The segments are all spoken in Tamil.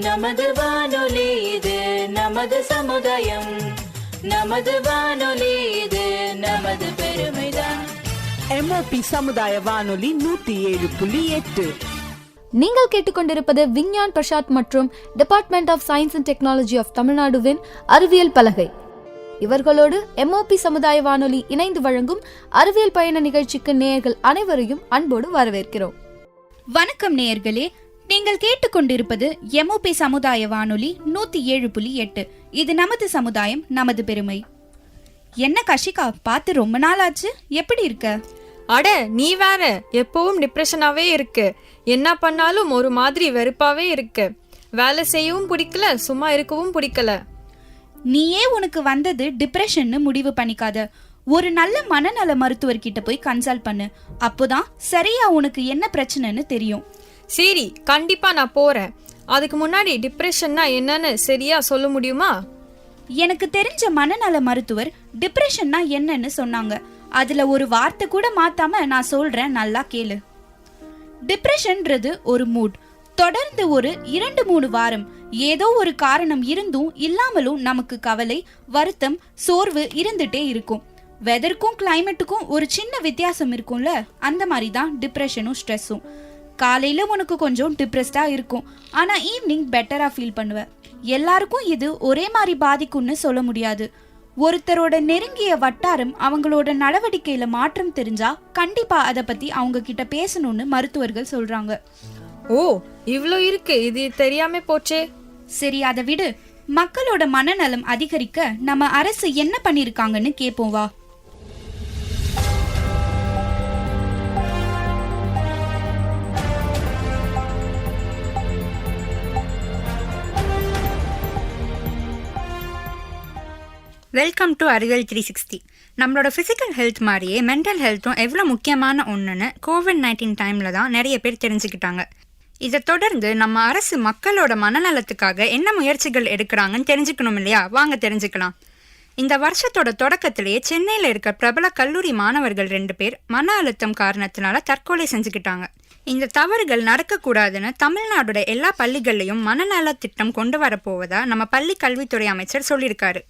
நமது வானொலி இது, நமது சமுதாயம். நமது வானொலி இது, நமது பெருமைதான். MOP சமுதாய வானொலி 107.8. நீங்கள் கேட்டுக்கொண்டிருப்பது விஞ்ஞான் பிரசாத் மற்றும் department of science and technology of தமிழ்நாடுவின் அறிவியல் பலகை. இவர்களோடு MOP சமுதாய வானொலி இணைந்து வழங்கும் அறிவியல் பயண நிகழ்ச்சிக்கு நேயர்கள் அனைவரையும் அன்போடு வரவேற்கிறோம். வணக்கம் நேயர்களே, நீங்கள் கேட்டுக்கொண்டிருப்பது MOP சமுதாய வானொலி 107.8. இது நமது சமுதாயம், நமது பெருமை. என்ன கஷிகா, பார்த்து ரொம்ப நாள் ஆச்சு. எப்படி இருக்க? அட நீ வேற, எப்பவும் டிப்ரெஷனாவே இருக்கு. என்ன பண்ணாலும் ஒரு மாதிரி வெறுப்பாவே இருக்கு. வேலை செய்யவும் பிடிக்கல, சும்மா இருக்கவும் பிடிக்கல. நீயே உனக்கு வந்தது டிப்ரெஷன்னு முடிவு பண்ணிக்காத. ஒரு நல்ல மனநல மருத்துவர்கிட்ட போய் கன்சல்ட் பண்ணு. அப்போதான் சரியா உனக்கு என்ன பிரச்சனைன்னு தெரியும். சரி, கண்டிப்பா நான் போறேன். அதுக்கு முன்னாடி டிப்ரெஷன்னா என்னன்னு சரியா சொல்ல முடியுமா? எனக்கு தெரிஞ்ச மனநல மருத்துவர் டிப்ரெஷன்னா என்னன்னு சொன்னாங்க. அதுல ஒரு வார்த்தை கூட மாத்தாம நான் சொல்றேன், நல்லா கேளு. டிப்ரெஷன்ன்றது ஒரு மூட். தொடர்ந்து ஒரு 2-3 வாரம் ஏதோ ஒரு காரணம் இருந்தும் இல்லாமலும் நமக்கு கவலை, வருத்தம், சோர்வு இருந்துட்டே இருக்கும். வெதருக்கும் கிளைமேட்டுக்கும் ஒரு சின்ன வித்தியாசம் இருக்கும்ல, அந்த மாதிரி தான் டிப்ரெஷனும் ஸ்ட்ரெஸ்ஸும். காலையில உனக்கு கொஞ்சம் டிப்ரெஸ்டா இருக்கும், ஆனா ஈவினிங் பெட்டரா ஃபீல் பண்ணுவ. எல்லாருக்கும் இது ஒரே மாதிரி பாதிக்கும்னு சொல்ல முடியாது. ஒருத்தரோட நெருங்கிய வட்டாரம் அவங்களோட நடவடிக்கையில மாற்றம் தெரிஞ்சா கண்டிப்பா அதை பத்தி அவங்க கிட்ட பேசணும்னு மருத்துவர்கள் சொல்றாங்க. ஓ, இவ்ளோ இருக்கு, இது தெரியாம போச்சே. சரி, அதை விடு. மக்களோட மனநலம் அதிகரிக்க நம்ம அரசு என்ன பண்ணிருக்காங்கன்னு கேட்போம் வா. வெல்கம் டு அறிவியல் 360. நம்மளோட ஃபிசிக்கல் ஹெல்த் மாதிரியே மென்டல் ஹெல்த்தும் எவ்வளோ முக்கியமான ஒன்றுன்னு COVID-19 டைமில் தான் நிறைய பேர் தெரிஞ்சுக்கிட்டாங்க. இதை தொடர்ந்து நம்ம அரசு மக்களோட மனநலத்துக்காக என்ன முயற்சிகள் எடுக்கிறாங்கன்னு தெரிஞ்சுக்கணும் இல்லையா? வாங்க தெரிஞ்சுக்கலாம். இந்த வருஷத்தோட தொடக்கத்திலேயே சென்னையில் இருக்க பிரபல கல்லூரி மாணவர்கள் 2 பேர் மன அழுத்தம் காரணத்தினால தற்கொலை செஞ்சுக்கிட்டாங்க. இந்த தவறுகள் நடக்கக்கூடாதுன்னு தமிழ்நாடோட எல்லா பள்ளிகள்லையும் மனநல திட்டம் கொண்டு வரப்போவதா நம்ம பள்ளி கல்வித்துறை அமைச்சர் சொல்லியிருக்காரு.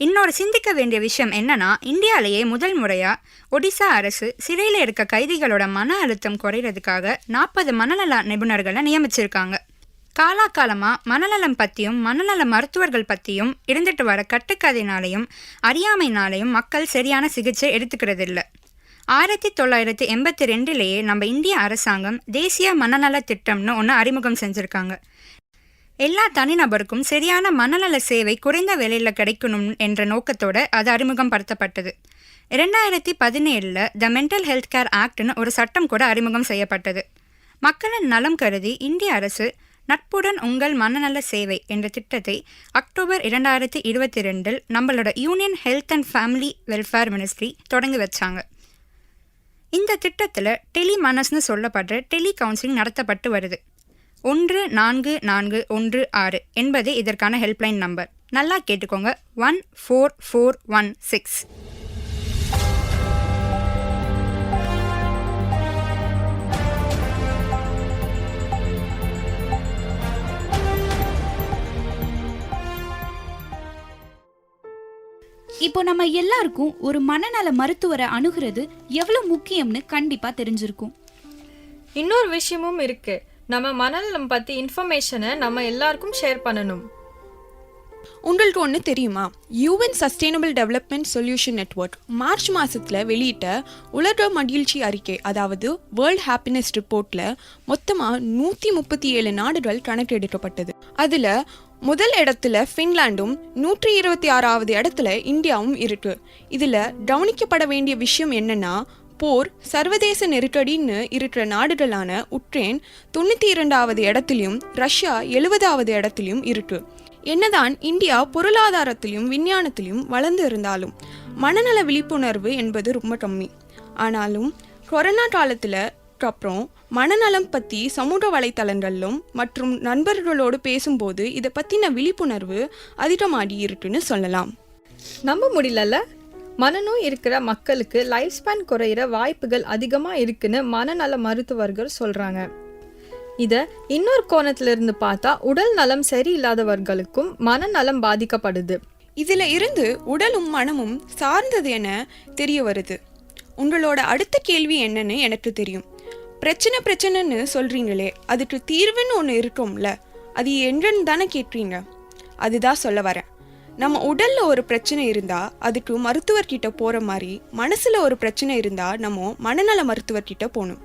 இன்னொரு சிந்திக்க வேண்டிய விஷயம் என்னன்னா, இந்தியாவிலேயே முதல் முறையா ஒடிசா அரசு சிறையில் இருக்க கைதிகளோட மன அழுத்தம் குறைகிறதுக்காக 40 மனநல நிபுணர்களை நியமிச்சிருக்காங்க. காலாகாலமாக மனநலம் பற்றியும் மனநல மருத்துவர்கள் பற்றியும் இருந்துட்டு வர கட்டுக்கதையினாலையும் அறியாமைனாலையும் மக்கள் சரியான சிகிச்சை எடுத்துக்கிறது இல்லை. 1982 நம்ம இந்திய அரசாங்கம் தேசிய மனநல திட்டம்னு ஒன்று அறிமுகம் செஞ்சுருக்காங்க. எல்லா தனிநபருக்கும் சரியான மனநல சேவை குறைந்த விலையில் கிடைக்கணும் என்ற நோக்கத்தோட அது அறிமுகப்படுத்தப்பட்டது. 2017 த மென்டல் ஹெல்த் கேர் ஆக்ட்னு ஒரு சட்டம் கூட அறிமுகம் செய்யப்பட்டது. மக்களின் நலம் கருதி இந்திய அரசு நட்புடன் உங்கள் மனநல சேவை என்ற திட்டத்தை அக்டோபர் 2022 நம்மளோட union health and family welfare ministry தொடங்கி வச்சாங்க. இந்த திட்டத்தில் டெலிமனஸ்னு சொல்லப்படுற டெலி கவுன்சிலிங் நடத்தப்பட்டு வருது. 144116 என்பது இதற்கான ஹெல்ப்லைன் நம்பர். நல்லா கேட்டுக்கோங்க, 14416. இப்போ நம்ம எல்லாருக்கும் ஒரு மனநல மருத்துவரை அணுகிறது எவ்வளவு முக்கியம்னு கண்டிப்பா தெரிஞ்சிருக்கும். இன்னொரு விஷயமும் இருக்கு. நம்ம மனநலம் பத்தி இன்ஃபர்மேஷனை நம்ம எல்லாருக்கும் ஷேர் பண்ணணும். உங்களுக்கு ஒன்று தெரியுமா? UN sustainable development solution network March மாதத்தில் வெளியிட்ட உலக மகிழ்ச்சி அறிக்கை, அதாவது வேர்ல்ட் ஹாப்பினஸ் ரிப்போர்ட்டில் மொத்தமாக 137 நாடுகள் கணக்கெடுக்கப்பட்டது. அதில் முதல் இடத்துல ஃபின்லாண்டும் 126வது இடத்துல இந்தியாவும் இருக்கு. இதில் கவனிக்கப்பட வேண்டிய விஷயம் என்னன்னா, போர், சர்வதேச நெருக்கடின்னு இருக்கிற நாடுகளான உக்ரைன் 92வது இடத்துலையும் ரஷ்யா 70வது இடத்துலையும் இருக்கு. என்னதான் இந்தியா பொருளாதாரத்திலும் விஞ்ஞானத்திலும் வளர்ந்து இருந்தாலும் மனநல விழிப்புணர்வு என்பது ரொம்ப கம்மி. ஆனாலும் கொரோனா காலத்தில் அப்புறம் மனநலம் பற்றி சமூக வலைத்தளங்களிலும் மற்றும் நண்பர்களோடு பேசும்போது இதை பற்றின விழிப்புணர்வு அதிகமாகி இருக்குன்னு சொல்லலாம். நம்ப முடியல, மனநோய் இருக்கிற மக்களுக்கு லைஃப் ஸ்பேன் குறையிற வாய்ப்புகள் அதிகமாக இருக்குன்னு மனநல மருத்துவர்கள் சொல்கிறாங்க. இத இன்னொரு கோணத்துல இருந்து பார்த்தா உடல் நலம் சரியில்லாதவர்களுக்கும் மனநலம் பாதிக்கப்படுது. இதுல இருந்து உடலும் மனமும் சார்ந்தது என தெரிய வருது. உங்களோட அடுத்த கேள்வி என்னன்னு எனக்கு தெரியும். பிரச்சனைன்னு சொல்றீங்களே, அதுக்கு தீர்வுன்னு ஒன்று இருக்கும்ல, அது என்னன்னு தானே கேட்குறீங்க. அதுதான் சொல்ல வரேன். நம்ம உடல்ல ஒரு பிரச்சனை இருந்தா அதுக்கு மருத்துவர்கிட்ட போற மாதிரி மனசுல ஒரு பிரச்சனை இருந்தா நம்ம மனநல மருத்துவர்கிட்ட போகணும்.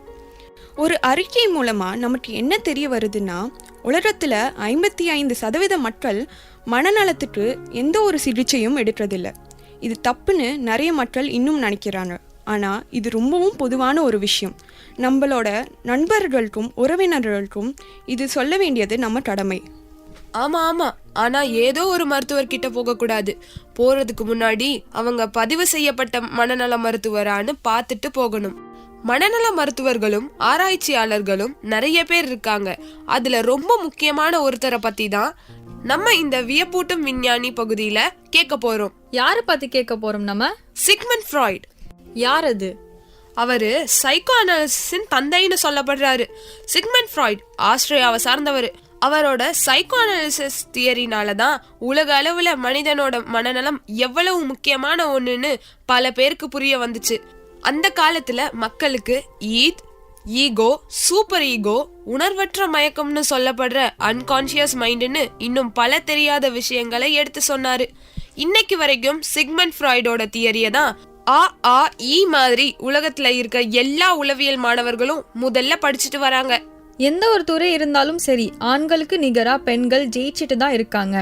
ஒரு அறிக்கை மூலமா நமக்கு என்ன தெரிய வருதுன்னா, உலகத்துல 55% மக்கள் மனநலத்துக்கு எந்த ஒரு சிகிச்சையும் எடுக்கிறதில்ல. இது தப்புன்னு நிறைய மக்கள் இன்னும் நினைக்கிறாங்க. ஆனால் இது ரொம்பவும் பொதுவான ஒரு விஷயம். நம்மளோட நண்பர்களுக்கும் உறவினர்களுக்கும் இது சொல்ல வேண்டியது நம்ம கடமை. ஆமா, ஆனா ஏதோ ஒரு மருத்துவர்கிட்ட போகக்கூடாது. போறதுக்கு முன்னாடி அவங்க பதிவு செய்யப்பட்ட மனநல மருத்துவரான்னு பார்த்துட்டு போகணும். மனநல மருத்துவர்களும் ஆராய்ச்சியாளர்களும் நிறைய பேர் இருக்காங்க. அதுல ரொம்ப முக்கியமான ஒருத்தரை பத்தி தான் நம்ம இந்த வியப்பூட்டும் விஞ்ஞானி பகுதியில கேட்க போறோம். யாரை பத்தி கேட்க போறோம் நம்ம? Sigmund Freud. யார் அது? அவரு சைக்கோ அனாலிசிஸின் தந்தைன்னு சொல்லப்படுறாரு. சிக்மண்ட் ஃப்ராய்ட் ஆஸ்திரேலியாவை சார்ந்தவர். அவரோட சைக்கோ அனாலிசிஸ் தியரினால தான் உலக அளவுல மனிதனோட மனநலம் எவ்வளவு முக்கியமான ஒண்ணுன்னு பல பேருக்கு புரிய வந்துச்சு. அந்த காலத்துல மக்களுக்கு ஈகோ, சூப்பர் ஈகோ, உணர்வற்ற மயக்கம்னு சொல்லப்படுற அன்கான்சியஸ் மைண்டுன்னு இன்னும் பல தெரியாத விஷயங்களை எடுத்து சொன்னாரு. இன்னைக்கு வரைக்கும் சிக்மண்ட் ஃப்ராய்டோட தியரிய தான் மாதிரி உலகத்துல இருக்க எல்லா உளவியல் மாணவர்களும் முதல்ல படிச்சுட்டு வராங்க. எந்த ஒரு துறை இருந்தாலும் சரி, ஆண்களுக்கு நிகரா பெண்கள் ஜெயிச்சுட்டு தான் இருக்காங்க.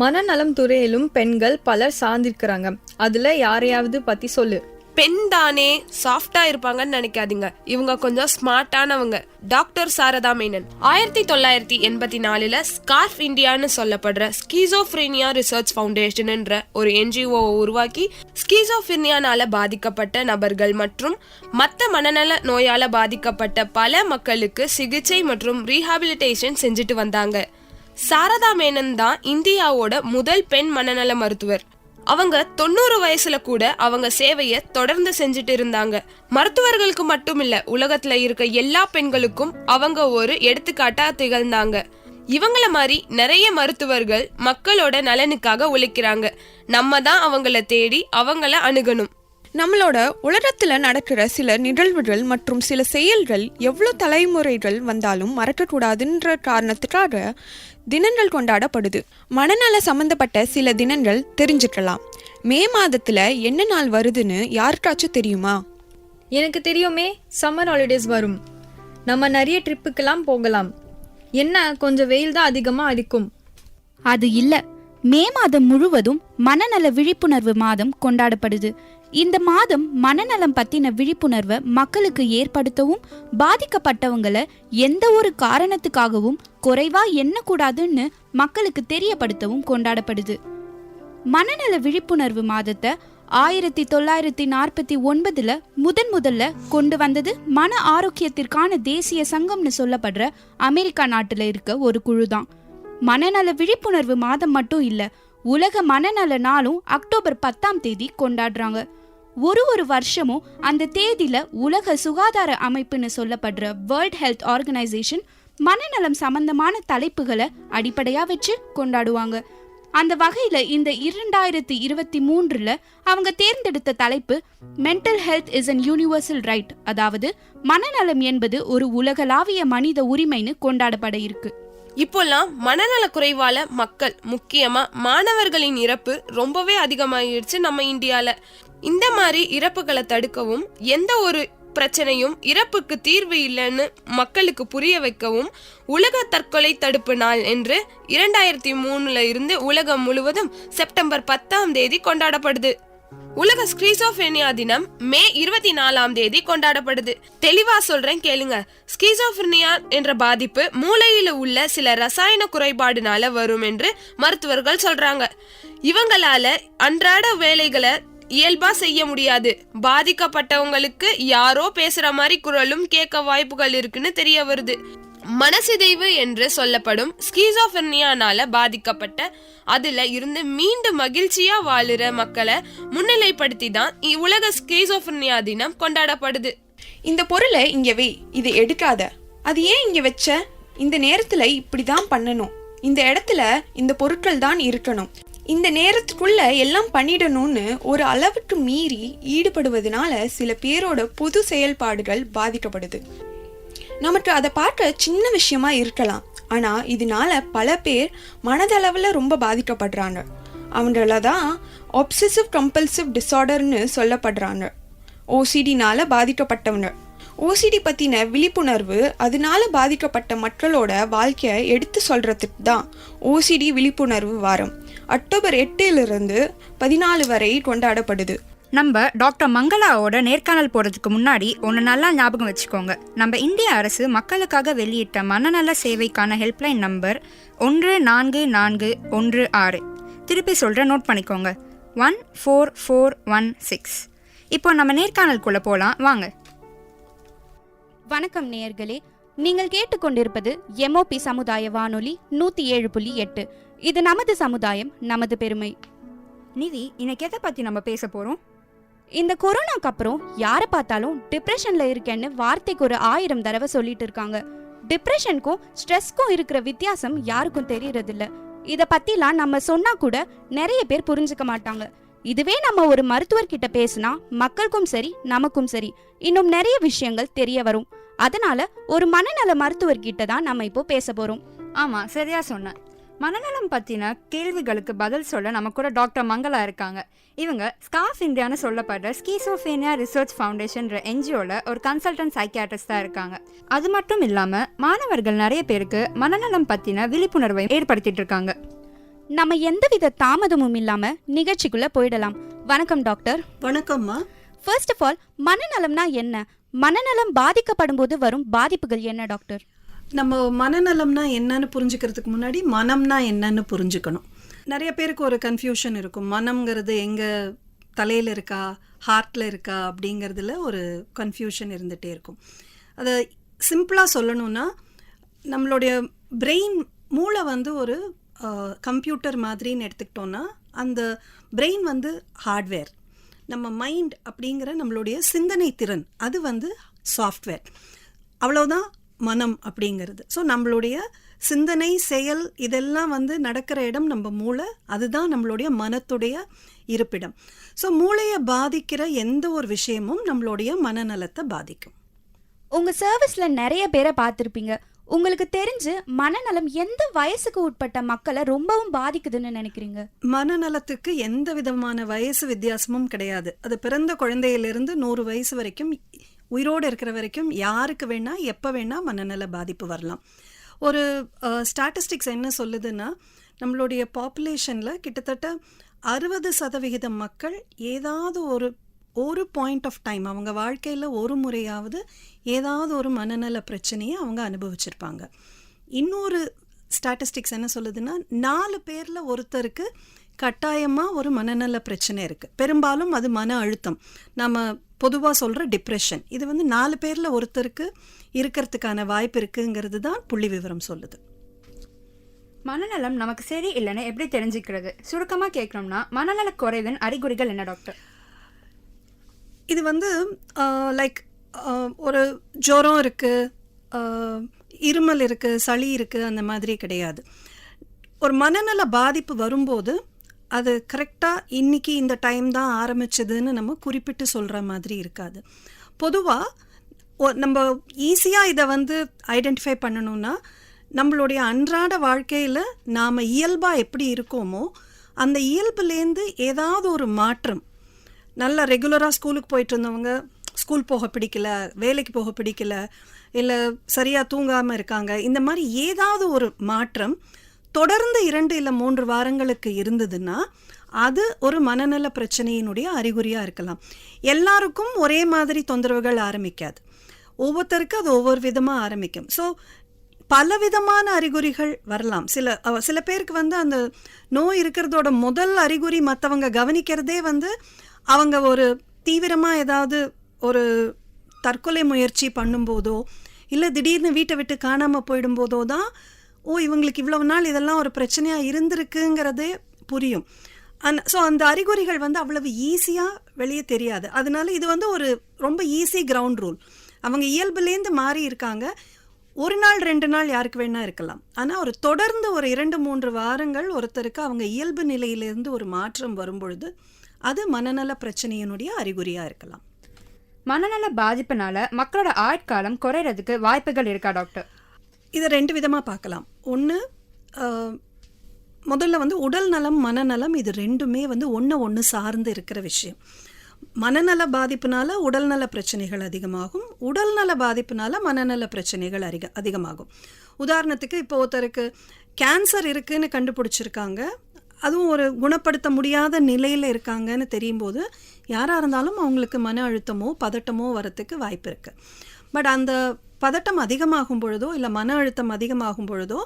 மனநலம் துறையிலும் பெண்கள் பலர் சார்ந்திருக்கிறாங்க. அதுல யாரையாவது பத்தி சொல்லு. பெண் தானே சாஃப்டா இருப்பாங்கன்னு நினைக்காதீங்க. இவங்க கொஞ்சம் ஸ்மார்ட்டானவங்க. டாக்டர் சாரதா மேனன் 1984 ஸ்கார்ஃப் இந்தியான்னு சொல்லப்படுற ஸ்கீசோஃப்ரீனியா ரிசர்ச் ஃபவுண்டேஷன் என்ற ஒரு NGO-வை உருவாக்கி ஸ்கீசோஃப்ரீனியானால பாதிக்கப்பட்ட நபர்கள் மற்றும் மற்ற மனநல நோயால பாதிக்கப்பட்ட பல மக்களுக்கு சிகிச்சை மற்றும் ரீஹாபிலிட்டேஷன் செஞ்சுட்டு வந்தாங்க. சாரதா மேனன் தான் இந்தியாவோட முதல் பெண் மனநல மருத்துவர். அவங்க 90 வயசுல கூட அவங்க சேவையை தொடர்ந்து செஞ்சுட்டு இருந்தாங்க. மருத்துவர்களுக்கு மட்டும் இல்ல, உலகத்துல இருக்க எல்லா பெண்களுக்கும் அவங்க ஒரு எடுத்துக்காட்டா திகழ்ந்தாங்க. இவங்கள மாதிரி நிறைய மருத்துவர்கள் மக்களோட நலனுக்காக உழைக்கிறாங்க. நம்ம தான் அவங்கள தேடி அவங்கள அணுகணும். நம்மளோட உலகத்துல நடக்கிற சில நிகழ்வுகள் மற்றும் சில செயல்கள் எவ்வளோ தலைமுறைகள் வந்தாலும் மறக்கக்கூடாதுன்ற காரணத்துக்காக தினங்கள் கொண்டாடப்படுது. மனநல சம்பந்தப்பட்ட சில தினங்கள் தெரிஞ்சுக்கலாம். மே மாதத்துல என்ன நாள் வருதுன்னு யாருக்காச்சும் தெரியுமா? எனக்கு தெரியுமே, சம்மர் ஹாலிடேஸ் வரும். நம்ம நிறைய ட்ரிப்புக்கெல்லாம் போகலாம். என்ன, கொஞ்சம் வெயில் தான் அதிகமா அடிக்கும். அது இல்ல, மே மாதம் முழுவதும் மனநல விழிப்புணர்வு மாதம் கொண்டாடப்படுது. இந்த மாதம் மனநலம் பத்தின விழிப்புணர்வை மக்களுக்கு ஏற்படுத்தவும் பாதிக்கப்பட்டவங்களை எந்த ஒரு காரணத்துக்காகவும் குறைவா எண்ணக்கூடாதுன்னு மக்களுக்கு தெரியப்படுத்தவும் கொண்டாடப்படுது. மனநல விழிப்புணர்வு மாதத்தை 1949 முதல்ல கொண்டு வந்தது மன ஆரோக்கியத்திற்கான தேசிய சங்கம்னு சொல்லப்படுற அமெரிக்கா நாட்டுல இருக்க ஒரு குழுதான். மனநல விழிப்புணர்வு மாதம் மட்டும் இல்ல, உலக மனநல நாளும் அக்டோபர் 10 கொண்டாடுறாங்க. ஒரு வருஷமும் அந்த தேதியில உலக சுகாதார அமைப்புன்னு சொல்லப்படுற வேர்ல்ட் ஹெல்த் ஆர்கனைசேஷன் மனநலம் சம்பந்தமான தலைப்புகளை அடிப்படையா வச்சு கொண்டாடுவாங்க. அந்த வகையில இந்த 2023 அவங்க தேர்ந்தெடுத்த தலைப்பு mental health is an universal right, அதாவது மனநலம் என்பது ஒரு உலகளாவிய மனித உரிமைன்னு கொண்டாடப்பட இருக்கு. இப்போல்லாம் மனநல குறைவால மக்கள், முக்கியமா மாணவர்களின் இறப்பு ரொம்பவே அதிகமாகிடுச்சு நம்ம இந்தியால. இந்த மாதிரி இறப்புகளை தடுக்கவும், எந்த ஒரு பிரச்சனையும் இறப்புக்கு தீர்வு இல்லைன்னு மக்களுக்கு புரிய வைக்கவும் உலக தற்கொலை தடுப்பு நாள் என்று 2003 இருந்து உலகம் முழுவதும் செப்டம்பர் 10 கொண்டாடப்படுது. உலக ஸ்கிசோஃப்ரெனியா தினம் மே 24 கொண்டாடப்படுது. தெளிவா சொல்றேன் கேளுங்க. ஸ்கிசோஃப்ரெனியா என்ற பாதிப்பு மூளையில உள்ள சில ரசாயன குறைபாடுனால வரும் என்று மருத்துவர்கள் சொல்றாங்க. இவங்களால அன்றாட வேலைகளை இயல்பா செய்ய முடியாது. பாதிக்கப்பட்டவங்களுக்கு யாரோ பேசுற மாதிரி குரலும் கேட்க வாய்ப்புகள் இருக்குன்னு தெரிய வருது. மனசிதைவு என்று சொல்லப்படும் ஸ்கிசோஃப்ரெனியானால பாதிக்கப்பட்ட அதுல இருந்து மீண்டும் மகிழ்ச்சியா வாழுற மக்களை முன்னிலைப்படுத்தி தான் உலக ஸ்கிசோஃப்ரெனியா தினம் கொண்டாடப்படுது. இந்த பொருளை இங்க வை, இது எடுக்காத, அது ஏன் இங்க வச்ச, இந்த நேரத்தில் இப்படி தான் பண்ணணும், இந்த இடத்துல இந்த பொருட்கள் தான் இருக்கணும், இந்த நேரத்துக்குள்ள எல்லாம் பண்ணிடணும்னு ஒரு அளவுக்கு மீறி ஈடுபடுவதனால சில பேரோட பொது செயல்பாடுகள் பாதிக்கப்படுது. நமக்கு அதை பார்க்க சின்ன விஷயமா இருக்கலாம், ஆனால் இதனால பல பேர் மனதளவில் ரொம்ப பாதிக்கப்படுறாங்க. அவங்கள தான் ஒப்சசிவ் கம்பல்சிவ் டிஸார்டர்னு சொல்லப்படுறாங்க. ஓசிடினால பாதிக்கப்பட்டவங்க. ஓசிடி பற்றின விழிப்புணர்வு, அதனால பாதிக்கப்பட்ட மக்களோட வாழ்க்கையை எடுத்து சொல்கிறதுக்கு தான் ஓசிடி விழிப்புணர்வு வாரம் அக்டோபர் 8 14 வரை கொண்டாடப்படுது. நம்ம டாக்டர் மங்களாவோட நேர்காணல் போகிறதுக்கு முன்னாடி ஒன்று நல்லா ஞாபகம் வச்சுக்கோங்க. நம்ம இந்திய அரசு மக்களுக்காக வெளியிட்ட மனநல சேவைக்கான ஹெல்ப்லைன் நம்பர் 14416. திருப்பி சொல்கிற, நோட் பண்ணிக்கோங்க, 14416. இப்போ நம்ம நேர்காணலுக்குள்ளே போகலாம், வாங்க. வணக்கம் நேயர்களே, நீங்கள் கேட்டுக்கொண்டிருப்பது எம்ஓபி சமுதாய வானொலி 107.8. இது நமது சமுதாயம், நமது பெருமை. நிதி, இன்னைக்கு எதை பற்றி நம்ம பேச போகிறோம்? இந்த கொரோனாக்கு அப்புறம் யாரை பார்த்தாலும் டிப்ரெஷன்ல இருக்கேன்னு வார்த்தைக்கு ஒரு 1000 தடவை சொல்லிட்டு இருக்காங்க. டிப்ரெஷனுக்கும் ஸ்ட்ரெஸ்க்கும் இருக்கிற வித்தியாசம் யாருக்கும் தெரியறதில்ல. இதை பத்திலாம் நம்ம சொன்னா கூட நிறைய பேர் புரிஞ்சுக்க மாட்டாங்க. இதுவே நம்ம ஒரு மருத்துவர்கிட்ட பேசினா மக்களுக்கும் சரி நமக்கும் சரி இன்னும் நிறைய விஷயங்கள் தெரிய வரும். அதனால ஒரு மனநல மருத்துவர்கிட்ட தான் நம்ம இப்போ பேச போறோம். ஆமா, சரியா சொன்ன. மனநலம் பத்தின கேள்விகளுக்கு பதில் சொல்ல நம்ம கூட டாக்டர் மங்களா இருக்காங்க. இவங்க ஸ்கார்ஸ் இந்தியான்னு சொல்லப்படுற ஸ்கீசோஃபேனியா ரிசர்ச் ஃபவுண்டேஷன்ற என்ஜிஓல ஒரு கன்சல்டன்ட் சைக்கியாட்ரிஸ்டா இருக்காங்க. அது மட்டும் இல்லாம மாணவர்கள் நிறைய பேருக்கு மனநலம் பத்தின விழிப்புணர்வை ஏற்படுத்திட்டு இருக்காங்க. நம்ம எந்தவித தாமதமும் இல்லாம நிகழ்ச்சிக்குள்ள போயிடலாம். வணக்கம் டாக்டர். வணக்கம்மா. ஃபர்ஸ்ட் ஆஃப் ஆல், மனநலம்னா என்ன? மனநலம் பாதிக்கப்படும் போது வரும் பாதிப்புகள் என்ன டாக்டர்? நம்ம மனநலம்னா என்னன்னு புரிஞ்சுக்கிறதுக்கு முன்னாடி மனம்னா என்னன்னு புரிஞ்சுக்கணும். நிறைய பேருக்கு ஒரு கன்ஃபியூஷன் இருக்கும். மனம்ங்கிறது எங்கள் தலையில் இருக்கா, ஹார்ட்டில் இருக்கா அப்படிங்கிறதுல ஒரு கன்ஃபியூஷன் இருந்துகிட்டே இருக்கும். அதை சிம்பிளாக சொல்லணும்னா, நம்மளுடைய பிரெயின் மூளை வந்து ஒரு கம்ப்யூட்டர் மாதிரின்னு எடுத்துக்கிட்டோன்னா, அந்த பிரெயின் வந்து ஹார்ட்வேர். நம்ம மைண்ட் அப்படிங்கிற நம்மளுடைய சிந்தனை திறன் அது வந்து சாஃப்ட்வேர். அவ்வளோதான் மனம் அப்படிங்கிறது. ஸோ நம்மளுடைய சிந்தனை செயல் இதெல்லாம் வந்து நடக்கிற இடம் நம்ம மூளை. அதுதான் நம்மளுடைய மனத்துடைய இருப்பிடம். ஸோ மூளையை பாதிக்கிற எந்த ஒரு விஷயமும் நம்மளுடைய மனநலத்தை பாதிக்கும். உங்கள் சர்வீஸில் நிறைய பேரை பார்த்துருப்பீங்க. உங்களுக்கு தெரிஞ்சு மனநலம் எந்த வயசுக்கு உட்பட்ட மக்களை ரொம்பவும் பாதிக்குதுன்னு நினைக்கிறீங்க? மனநலத்துக்கு எந்த விதமான வயசு வித்தியாசமும் கிடையாது. அது பிறந்த குழந்தையிலிருந்து 100 வயசு வரைக்கும், உயிரோடு இருக்கிற வரைக்கும் யாருக்கு வேணால் எப்போ வேணால் மனநல பாதிப்பு வரலாம். ஒரு ஸ்டாட்டிஸ்டிக்ஸ் என்ன சொல்லுதுன்னா, நம்மளுடைய பாப்புலேஷனில் கிட்டத்தட்ட 60% மக்கள் ஏதாவது ஒரு பாயிண்ட் ஆஃப் டைம் அவங்க வாழ்க்கையில் ஒரு முறையாவது ஏதாவது ஒரு மனநல பிரச்சனையை அவங்க அனுபவிச்சிருப்பாங்க. இன்னொரு ஸ்டாட்டிஸ்டிக்ஸ் என்ன சொல்லுதுன்னா, 4 பேரில் ஒருத்தருக்கு கட்டாயமாக ஒரு மனநல பிரச்சனை இருக்குது. பெரும்பாலும் அது மன அழுத்தம், நம்ம பொதுவாக சொல்கிற டிப்ரெஷன். இது வந்து 4 பேரில் ஒருத்தருக்கு இருக்கிறதுக்கான வாய்ப்பு இருக்குங்கிறது தான் புள்ளி விவரம் சொல்லுது. மனநலம் நமக்கு சரி இல்லைன்னு எப்படி தெரிஞ்சுக்கிறது? சுருக்கமாக கேட்கணும்னா, மனநல குறைவின் அறிகுறிகள் என்ன டாக்டர்? இது வந்து லைக் ஒரு ஜுரம் இருக்குது, இருமல் இருக்குது, சளி இருக்குது, அந்த மாதிரி கிடையாது. ஒரு மனநல பாதிப்பு வரும்போது அது கரெக்டாக இன்றைக்கி இந்த டைம் தான் ஆரம்பிச்சதுன்னு நம்ம குறிப்பிட்டு சொல்கிற மாதிரி இருக்காது. பொதுவாக நம்ம ஈஸியாக இதை வந்து ஐடென்டிஃபை பண்ணணுன்னா, நம்மளுடைய அன்றாட வாழ்க்கையில் நாம் இயல்பாக எப்படி இருக்கோமோ அந்த இயல்புலேருந்து ஏதாவது ஒரு மாற்றம். நல்லா ரெகுலராக ஸ்கூலுக்கு போயிட்டு இருந்தவங்க ஸ்கூல் போக பிடிக்கல, வேலைக்கு போக பிடிக்கல, இல்லை சரியாக தூங்காமல் இருக்காங்க, இந்த மாதிரி ஏதாவது ஒரு மாற்றம் தொடர்ந்து 2 இல்லை 3 வாரங்களுக்கு இருந்ததுன்னா அது ஒரு மனநல பிரச்சனையினுடைய அறிகுறியாக இருக்கலாம். எல்லாருக்கும் ஒரே மாதிரி தொந்தரவுகள் ஆரம்பிக்காது, ஒவ்வொருத்தருக்கு அது ஒவ்வொரு விதமாக ஆரம்பிக்கும். ஸோ பலவிதமான அறிகுறிகள் வரலாம். சில பேருக்கு வந்து அந்த நோய் இருக்கிறதோட முதல் அறிகுறி மற்றவங்க கவனிக்கிறதே வந்து அவங்க ஒரு தீவிரமாக ஏதாவது ஒரு தற்கொலை முயற்சி பண்ணும்போதோ இல்லை திடீர்னு வீட்டை விட்டு காணாமல் போயிடும்போதோ தான் இவங்களுக்கு இவ்வளவு நாள் இதெல்லாம் ஒரு பிரச்சனையாக இருந்திருக்குங்கிறதே புரியும். ஸோ அந்த அறிகுறிகள் வந்து அவ்வளவு ஈஸியாக வெளியே தெரியாது. அதனால இது வந்து ஒரு ரொம்ப ஈஸி கிரவுண்ட் ரூல். அவங்க இயல்புலேருந்து மாறி இருக்காங்க, ஒரு நாள் 2 நாள் யாருக்கு வேணா இருக்கலாம். ஆனால் ஒரு தொடர்ந்து ஒரு 2-3 வாரங்கள் ஒருத்தருக்கு அவங்க இயல்பு நிலையிலிருந்து ஒரு மாற்றம் வரும்பொழுது அது மனநல பிரச்சனையினுடைய அறிகுறியாக இருக்கலாம். மனநல பாதிப்புனால மக்களோட ஆயுட்காலம் குறையிறதுக்கு வாய்ப்புகள் இருக்கா டாக்டர்? இதை 2 விதமாக பார்க்கலாம். ஒன்று, முதல்ல வந்து உடல் நலம் மனநலம் இது ரெண்டுமே வந்து ஒன்று சார்ந்து இருக்கிற விஷயம். மனநல பாதிப்புனால உடல்நல பிரச்சனைகள் அதிகமாகும், உடல்நல பாதிப்புனால மனநல பிரச்சனைகள் அதிகமாகும். உதாரணத்துக்கு இப்போ ஒருத்தருக்கு கேன்சர் இருக்குன்னு கண்டுபிடிச்சிருக்காங்க, அதுவும் ஒரு குணப்படுத்த முடியாத நிலையில் இருக்காங்கன்னு தெரியும் போது யாராக இருந்தாலும் அவங்களுக்கு மன அழுத்தமோ பதட்டமோ வரத்துக்கு வாய்ப்பு இருக்குது. பட் அந்த பதட்டம் அதிகமாகும் பொழுதோ இல்லை மன அழுத்தம் அதிகமாகும் பொழுதோ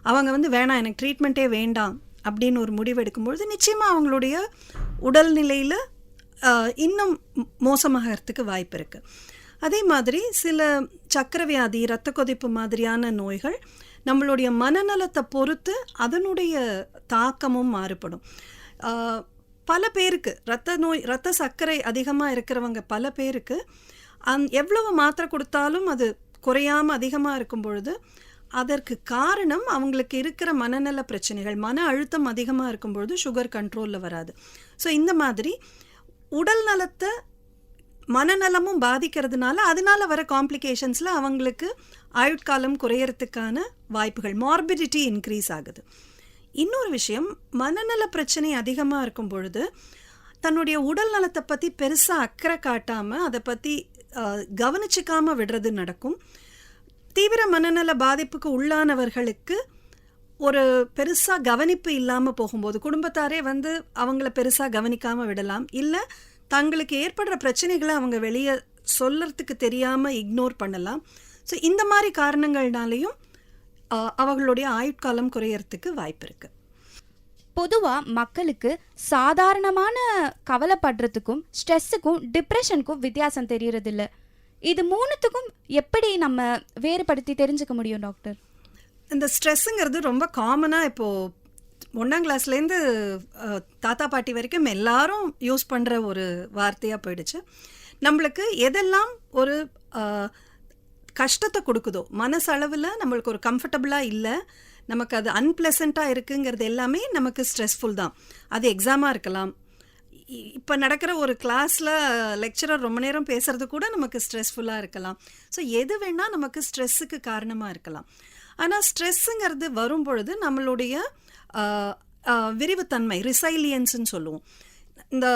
அவங்க வந்து வேணாம், எனக்கு ட்ரீட்மெண்ட்டே வேண்டாம் அப்படின்னு ஒரு முடிவு எடுக்கும்பொழுது நிச்சயமாக அவங்களுடைய உடல்நிலையில் இன்னும் மோசமாகறதுக்கு வாய்ப்பு இருக்குது. அதே மாதிரி சில சக்கரவியாதி, இரத்த கொதிப்பு மாதிரியான நோய்கள் நம்மளுடைய மனநலத்தை பொறுத்து அதனுடைய தாக்கமும் மாறுபடும். பல பேருக்கு இரத்த சர்க்கரை அதிகமாக இருக்கிறவங்க பல பேருக்கு எவ்வளவு மாத்திரை கொடுத்தாலும் அது குறையாமல் அதிகமாக இருக்கும் பொழுது அதற்கு காரணம் அவங்களுக்கு இருக்கிற மனநல பிரச்சனைகள். மன அழுத்தம் அதிகமாக இருக்கும் பொழுது சுகர் கண்ட்ரோலில் வராது. ஸோ இந்த மாதிரி உடல் நலத்தை மனநலமும் பாதிக்கிறதுனால அதனால வர காம்ப்ளிகேஷன்ஸில் அவங்களுக்கு ஆயுட்காலம் குறையறதுக்கான வாய்ப்புகள், மார்பிடிட்டி இன்க்ரீஸ் ஆகுது. இன்னொரு விஷயம், மனநல பிரச்சனை அதிகமாக இருக்கும் பொழுது தன்னுடைய உடல் நலத்தை பற்றி பெருசாக அக்கறை காட்டாமல் அதை பற்றி கவனிச்சிக்காமல் விடுறது நடக்கும். தீவிர மனநல பாதிப்புக்கு உள்ளானவர்களுக்கு ஒரு பெருசாக கவனிப்பு இல்லாமல் போகும்போது குடும்பத்தாரே வந்து அவங்கள பெருசாக கவனிக்காமல் விடலாம், இல்லை தங்களுக்கு ஏற்படுற பிரச்சனைகளை அவங்க வெளியே சொல்லறதுக்கு தெரியாமல் இக்னோர் பண்ணலாம். ஸோ இந்த மாதிரி காரணங்கள்னாலையும் அவர்களுடைய ஆயுட்காலம் குறையறதுக்கு வாய்ப்பு இருக்குது. பொதுவாக மக்களுக்கு சாதாரணமான கவலைப்படுறதுக்கும் ஸ்ட்ரெஸ்ஸுக்கும் டிப்ரெஷனுக்கும் வித்தியாசம் தெரியறதில்ல. இது மூணுத்துக்கும் எப்படி நம்ம வேறுபடுத்தி தெரிஞ்சுக்க முடியும் டாக்டர்? இந்த ஸ்ட்ரெஸ்ஸுங்கிறது ரொம்ப காமனாக இப்போது 1ஆம் கிளாஸ்லேருந்து தாத்தா பாட்டி வரைக்கும் எல்லாரும் யூஸ் பண்ணுற ஒரு வார்த்தையாக போயிடுச்சு. நம்மளுக்கு எதெல்லாம் ஒரு கஷ்டத்தை கொடுக்குதோ, மனசளவில் நம்மளுக்கு ஒரு கம்ஃபர்டபுளாக இல்லை, நமக்கு அது அன்பிளசண்ட்டாக இருக்குங்கிறது எல்லாமே நமக்கு ஸ்ட்ரெஸ்ஃபுல் தான். அது எக்ஸாமாக இருக்கலாம், இப்போ நடக்கிற ஒரு கிளாஸில் லெக்சரர் ரொம்ப நேரம் பேசுகிறது கூட நமக்கு ஸ்ட்ரெஸ்ஃபுல்லாக இருக்கலாம். ஸோ எது வேணால் நமக்கு ஸ்ட்ரெஸ்ஸுக்கு காரணமாக இருக்கலாம். ஆனால் ஸ்ட்ரெஸ்ஸுங்கிறது வரும் பொழுது நம்மளுடைய விரிவுத்தன்மை, ரிசைலியன்ஸ்ன்னு சொல்லுவோம். இந்த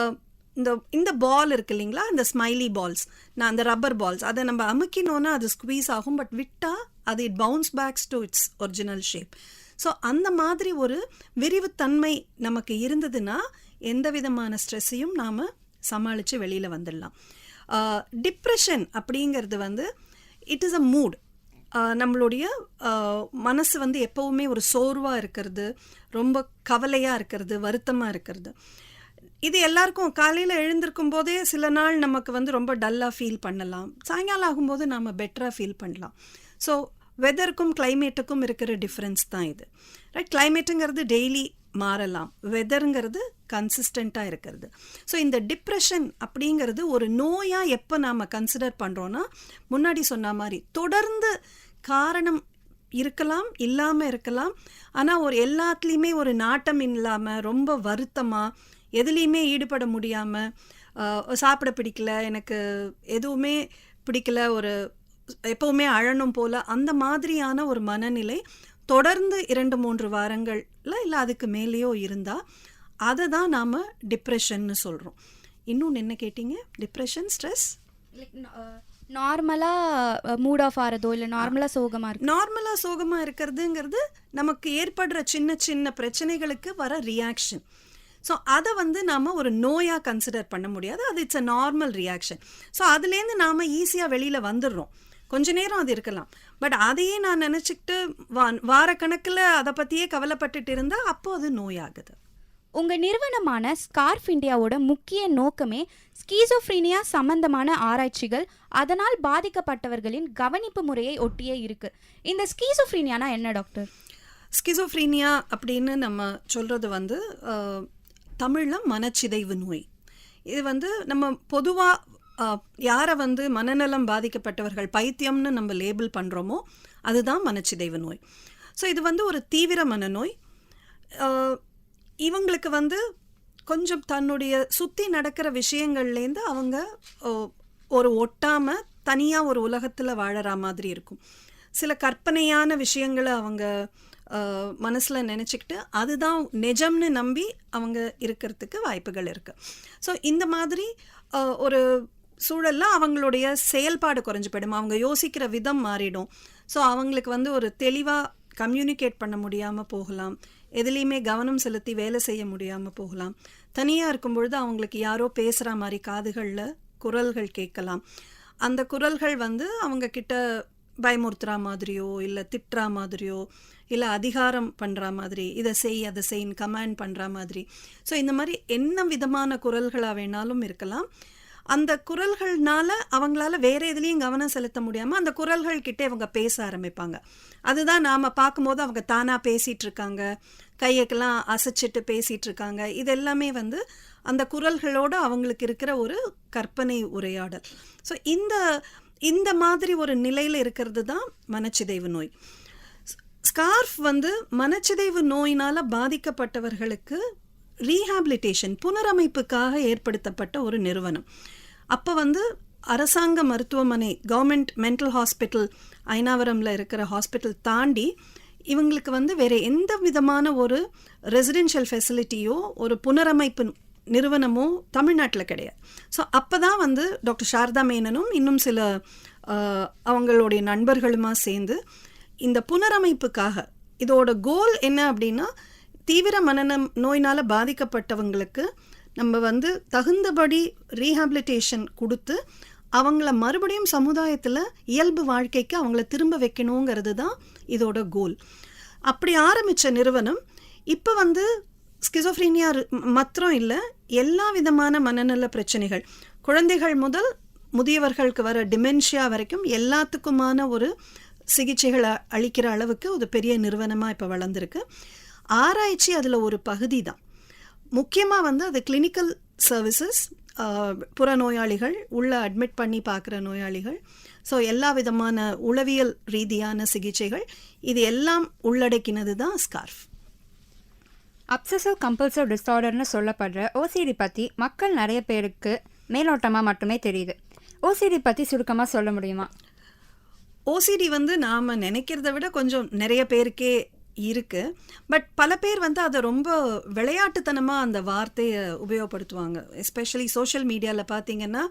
இந்த இந்த பால் இருக்கு இல்லைங்களா, இந்த ஸ்மைலி பால்ஸ், நான் அந்த ரப்பர் பால்ஸ், அதை நம்ம அமுக்கினோன்னா அது ஸ்குவீஸ் ஆகும், பட் விட்டால் அது it bounces backs to its original shape. So அந்த மாதிரி ஒரு விரிவுத்தன்மை நமக்கு இருந்ததுன்னா எந்த விதமான ஸ்ட்ரெஸ்ஸையும் நாம் சமாளித்து வெளியில் வந்துடலாம். டிப்ரெஷன் அப்படிங்கிறது வந்து இட் இஸ் அ மூட். நம்மளுடைய மனசு வந்து எப்போவுமே ஒரு சோர்வாக இருக்கிறது, ரொம்ப கவலையாக இருக்கிறது, வருத்தமாக இருக்கிறது. இது எல்லாருக்கும் காலையில் எழுந்திருக்கும் போதே சில நாள் நமக்கு வந்து ரொம்ப டல்லாக ஃபீல் பண்ணலாம், சாயங்காலம் ஆகும்போது நாம் பெட்டராக ஃபீல் பண்ணலாம். ஸோ வெதருக்கும் கிளைமேட்டுக்கும் இருக்கிற டிஃப்ரென்ஸ் தான் இது, ரைட்? கிளைமேட்டுங்கிறது டெய்லி மாறலாம், வெதருங்கிறது கன்சிஸ்டண்ட்டாக இருக்கிறது. ஸோ இந்த டிப்ரெஷன் அப்படிங்கிறது ஒரு நோயாக எப்போ நாம் கன்சிடர் பண்ணுறோன்னா, முன்னாடி சொன்ன மாதிரி தொடர்ந்து காரணம் இருக்கலாம், இல்லாமல் இருக்கலாம், ஆனால் ஒரு எல்லாத்துலேயுமே ஒரு நாட்டம் இல்லாமல், ரொம்ப வருத்தமாக, எதுலேயுமே ஈடுபட முடியாமல், சாப்பிட பிடிக்கல, எனக்கு எதுவுமே பிடிக்கல, ஒரு எப்போவுமே அழணும் போல், அந்த மாதிரியான ஒரு மனநிலை தொடர்ந்து 2-3 வாரங்களில் இல்லை அதுக்கு மேலேயோ இருந்தால் அதை தான் நாம் டிப்ரெஷன்னு சொல்கிறோம். இன்னொன்று என்ன கேட்டிங்க? டிப்ரெஷன், ஸ்ட்ரெஸ், நார்மலாக மூட் ஆஃப் ஆகிறதோ இல்லை நார்மலாக சோகமாக இருக்கு. நார்மலாக சோகமாக இருக்கிறதுங்கிறது நமக்கு ஏற்படுற சின்ன சின்ன பிரச்சனைகளுக்கு வர ரியாக்ஷன். ஸோ அதை வந்து நாம் ஒரு நோயாக கன்சிடர் பண்ண முடியாது, அது it's a normal reaction. So அதுலேருந்து நாம் ஈஸியாக வெளியில் வந்துடுறோம். கொஞ்ச நேரம் அது இருக்கலாம், பட் அதையே நான் நினச்சிக்கிட்டு வாரக்கணக்கில் அதை பற்றியே கவலைப்பட்டுட்டு இருந்தால் அப்போது அது நோயாகுது. உங்கள் நிறுவனமான ஸ்கார்ஃப் இந்தியாவோட முக்கிய நோக்கமே ஸ்கீசோஃப்ரீனியா சம்பந்தமான ஆராய்ச்சிகள், அதனால் பாதிக்கப்பட்டவர்களின் கவனிப்பு முறையை ஒட்டியே இருக்குது. இந்த ஸ்கீசோஃப்ரீனியானா என்ன டாக்டர்? ஸ்கிசோஃப்ரீனியா அப்படின்னு நம்ம சொல்கிறது வந்து தமிழில் மனச்சிதைவு நோய். இது வந்து நம்ம பொதுவாக யாரை வந்து மனநலம் பாதிக்கப்பட்டவர்கள் பைத்தியம்னு நம்ம லேபிள் பண்ணுறோமோ அதுதான் மனச்சிதைவு நோய். ஸோ இது வந்து ஒரு தீவிர மனநோய். இவங்களுக்கு வந்து கொஞ்சம் தன்னுடைய சுற்றி நடக்கிற விஷயங்கள்லேருந்து அவங்க ஒரு ஒட்டாமல் தனியாக ஒரு உலகத்தில் வாழற மாதிரி இருக்கும். சில கற்பனையான விஷயங்களை அவங்க மனசில் நினச்சிக்கிட்டு அதுதான் நிஜம்னு நம்பி அவங்க இருக்கிறதுக்கு வாய்ப்புகள் இருக்குது. ஸோ இந்த மாதிரி ஒரு சூழலில் அவங்களுடைய செயல்பாடு குறைஞ்சு போயிடும், அவங்க யோசிக்கிற விதம் மாறிடும். ஸோ அவங்களுக்கு வந்து ஒரு தெளிவாக கம்யூனிகேட் பண்ண முடியாமல் போகலாம், எதுலேயுமே கவனம் செலுத்தி வேலை செய்ய முடியாமல் போகலாம். தனியாக இருக்கும் பொழுது அவங்களுக்கு யாரோ பேசுகிற மாதிரி காதுகளில் குரல்கள் கேட்கலாம். அந்த குரல்கள் வந்து அவங்க கிட்ட பயமுறுத்துகிற மாதிரியோ இல்லை திட்டுற மாதிரியோ இல்லை அதிகாரம் பண்ணுற மாதிரி, இதை செய் அதை செய்ன்னு கமாண்ட் பண்ணுற மாதிரி. ஸோ இந்த மாதிரி என்ன விதமான குரல்களாக வேணாலும் இருக்கலாம். அந்த குரல்கள்னால அவங்களால வேறு எதுலேயும் கவனம் செலுத்த முடியாமல் அந்த குரல்கள் கிட்டே அவங்க பேச ஆரம்பிப்பாங்க. அதுதான் நாம் பார்க்கும்போது அவங்க தானாக பேசிகிட்டு இருக்காங்க, கையெல்லாம் அசைச்சிட்டு பேசிகிட்டு இருக்காங்க. இது எல்லாமே வந்து அந்த குரல்களோடு அவங்களுக்கு இருக்கிற ஒரு கற்பனை உரையாடல். ஸோ இந்த மாதிரி ஒரு நிலையில் இருக்கிறது தான் மனச்சிதைவு நோய். ஸ்கார்ஃப் வந்து மனச்சிதைவு நோயினால் பாதிக்கப்பட்டவர்களுக்கு ரீஹாபிலிட்டேஷன் புனரமைப்புக்காக ஏற்படுத்தப்பட்ட ஒரு நிறுவனம். அப்போ வந்து அரசாங்க மருத்துவமனை கவர்மெண்ட் மென்டல் ஹாஸ்பிட்டல் ஐனாவரமில் இருக்கிற ஹாஸ்பிட்டல் தாண்டி இவங்களுக்கு வந்து வேறு எந்த விதமான ஒரு ரெசிடென்ஷியல் ஃபெசிலிட்டியோ ஒரு புனரமைப்பு நிறுவனமோ தமிழ்நாட்டில் கிடையாது. ஸோ அப்போ தான் வந்து டாக்டர் சாரதா மேனனும் இன்னும் சில அவங்களுடைய நண்பர்களுமா சேர்ந்து இந்த புனரமைப்புக்காக, இதோட கோல் என்ன அப்படின்னா தீவிர நோயினால் பாதிக்கப்பட்டவங்களுக்கு நம்ம வந்து தகுந்தபடி ரீஹாபிலிட்டேஷன் கொடுத்து அவங்கள மறுபடியும் சமுதாயத்தில் இயல்பு வாழ்க்கைக்கு அவங்கள திரும்ப வைக்கணுங்கிறது தான் இதோட கோல். அப்படி ஆரம்பித்த நிறுவனம் இப்போ வந்து ஸ்கிசோஃப்ரீனியா மாத்திரம் இல்லை, எல்லா விதமான மனநல பிரச்சனைகள், குழந்தைகள் முதல் முதியவர்களுக்கு வர டிமென்ஷியா வரைக்கும் எல்லாத்துக்குமான ஒரு சிகிச்சைகளை அளிக்கிற அளவுக்கு ஒரு பெரிய நிறுவனமாக இப்போ வளர்ந்துருக்கு. ஆராய்ச்சி அதில் ஒரு பகுதி தான். முக்கியமாக வந்து அது கிளினிக்கல் சர்வீசஸ், புறநோயாளிகள் உள்ள அட்மிட் பண்ணி பார்க்குற நோயாளிகள், ஸோ எல்லா விதமான உளவியல் ரீதியான சிகிச்சைகள், இது எல்லாம் உள்ளடக்கினது தான் ஸ்கார்ஃப். அப்சசிவ் கம்பல்சிவ் டிஸார்டர்னு சொல்லப்படுற ஓசிடி பற்றி மக்கள் நிறைய பேருக்கு மேலோட்டமாக மட்டுமே தெரியுது. ஓசிடி பற்றி சுருக்கமாக சொல்ல முடியுமா? ஓசிடி வந்து நாம் நினைக்கிறத விட கொஞ்சம் நிறைய பேருக்கே இருக்குது. பட் பல பேர் வந்து அதை ரொம்ப விளையாட்டுத்தனமாக அந்த வார்த்தையை உபயோகப்படுத்துவாங்க. எஸ்பெஷலி சோஷியல் மீடியாவில் பார்த்தீங்கன்னா,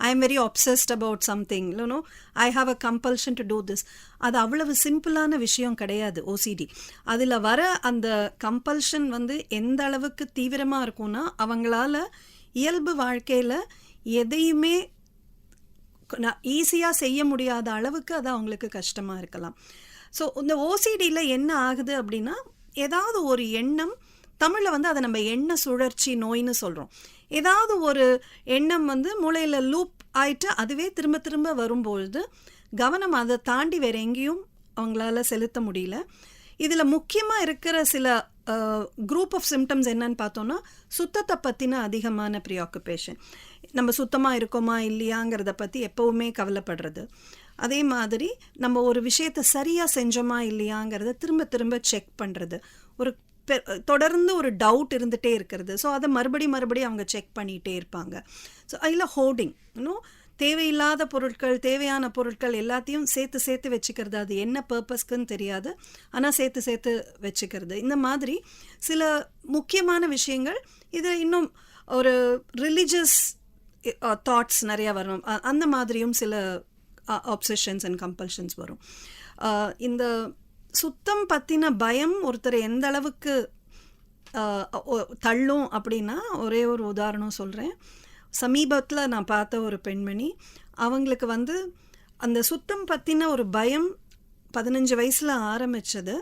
I am very obsessed about something, இல்லைனோ I have a compulsion to do this. அது அவ்வளவு சிம்பிளான விஷயம் கிடையாது ஓசிடி. அதில் வர அந்த கம்பல்ஷன் வந்து எந்த அளவுக்கு தீவிரமாக இருக்கும்னா, அவங்களால இயல்பு வாழ்க்கையில் எதையுமே ஈஸியாக செய்ய முடியாத அளவுக்கு அது அவங்களுக்கு கஷ்டமாக இருக்கலாம். ஸோ இந்த ஓசிடியில் என்ன ஆகுது அப்படின்னா, ஏதாவது ஒரு எண்ணம், தமிழில் வந்து அதை நம்ம எண்ண சுழற்சி நோயின்னு சொல்கிறோம். ஏதாவது ஒரு எண்ணம் வந்து மூளையில் லூப் ஆயிட்டு அதுவே திரும்ப திரும்ப வரும்பொழுது கவனம் அதை தாண்டி வேறு எங்கேயும் அவங்களால செலுத்த முடியல. இதில் முக்கியமாக இருக்கிற சில குரூப் ஆஃப் சிம்டம்ஸ் என்னன்னு பார்த்தோன்னா, சுத்தத்தை பற்றின அதிகமான ப்ரியாக்குபேஷன், நம்ம சுத்தமாக இருக்கோமா இல்லையாங்கிறத பற்றி எப்போவுமே கவலைப்படுறது. அதே மாதிரி நம்ம ஒரு விஷயத்தை சரியாக செஞ்சோமா இல்லையாங்கிறத திரும்ப திரும்ப செக் பண்ணுறது, ஒரு தொடர்ந்து ஒரு டவுட் இருந்துகிட்டே இருக்கிறது. ஸோ அதை மறுபடியும் அவங்க செக் பண்ணிகிட்டே இருப்பாங்க. ஸோ அதில் ஹோர்டிங், இன்னும் தேவையில்லாத பொருட்கள், தேவையான பொருட்கள் எல்லாத்தையும் சேர்த்து வச்சுக்கிறது. அது என்ன பர்பஸ்க்குன்னு தெரியாது, ஆனால் சேர்த்து வச்சுக்கிறது. இந்த மாதிரி சில முக்கியமான விஷயங்கள். இது இன்னும் ஒரு ரிலீஜியஸ் தாட்ஸ் நிறையா வரும், அந்த மாதிரியும் சில ஆப்சஷன்ஸ் அண்ட் கம்பல்ஷன்ஸ் வரும். இந்த சுத்தம் பற்றின பயம் ஒருத்தர் எந்த அளவுக்கு தள்ளும் அப்படின்னா, ஒரே ஒரு உதாரணம் சொல்கிறேன். சமீபத்தில் நான் பார்த்த ஒரு பெண்மணி, அவங்களுக்கு வந்து அந்த சுத்தம் பற்றின ஒரு பயம் 15 வயசில் ஆரம்பித்தது.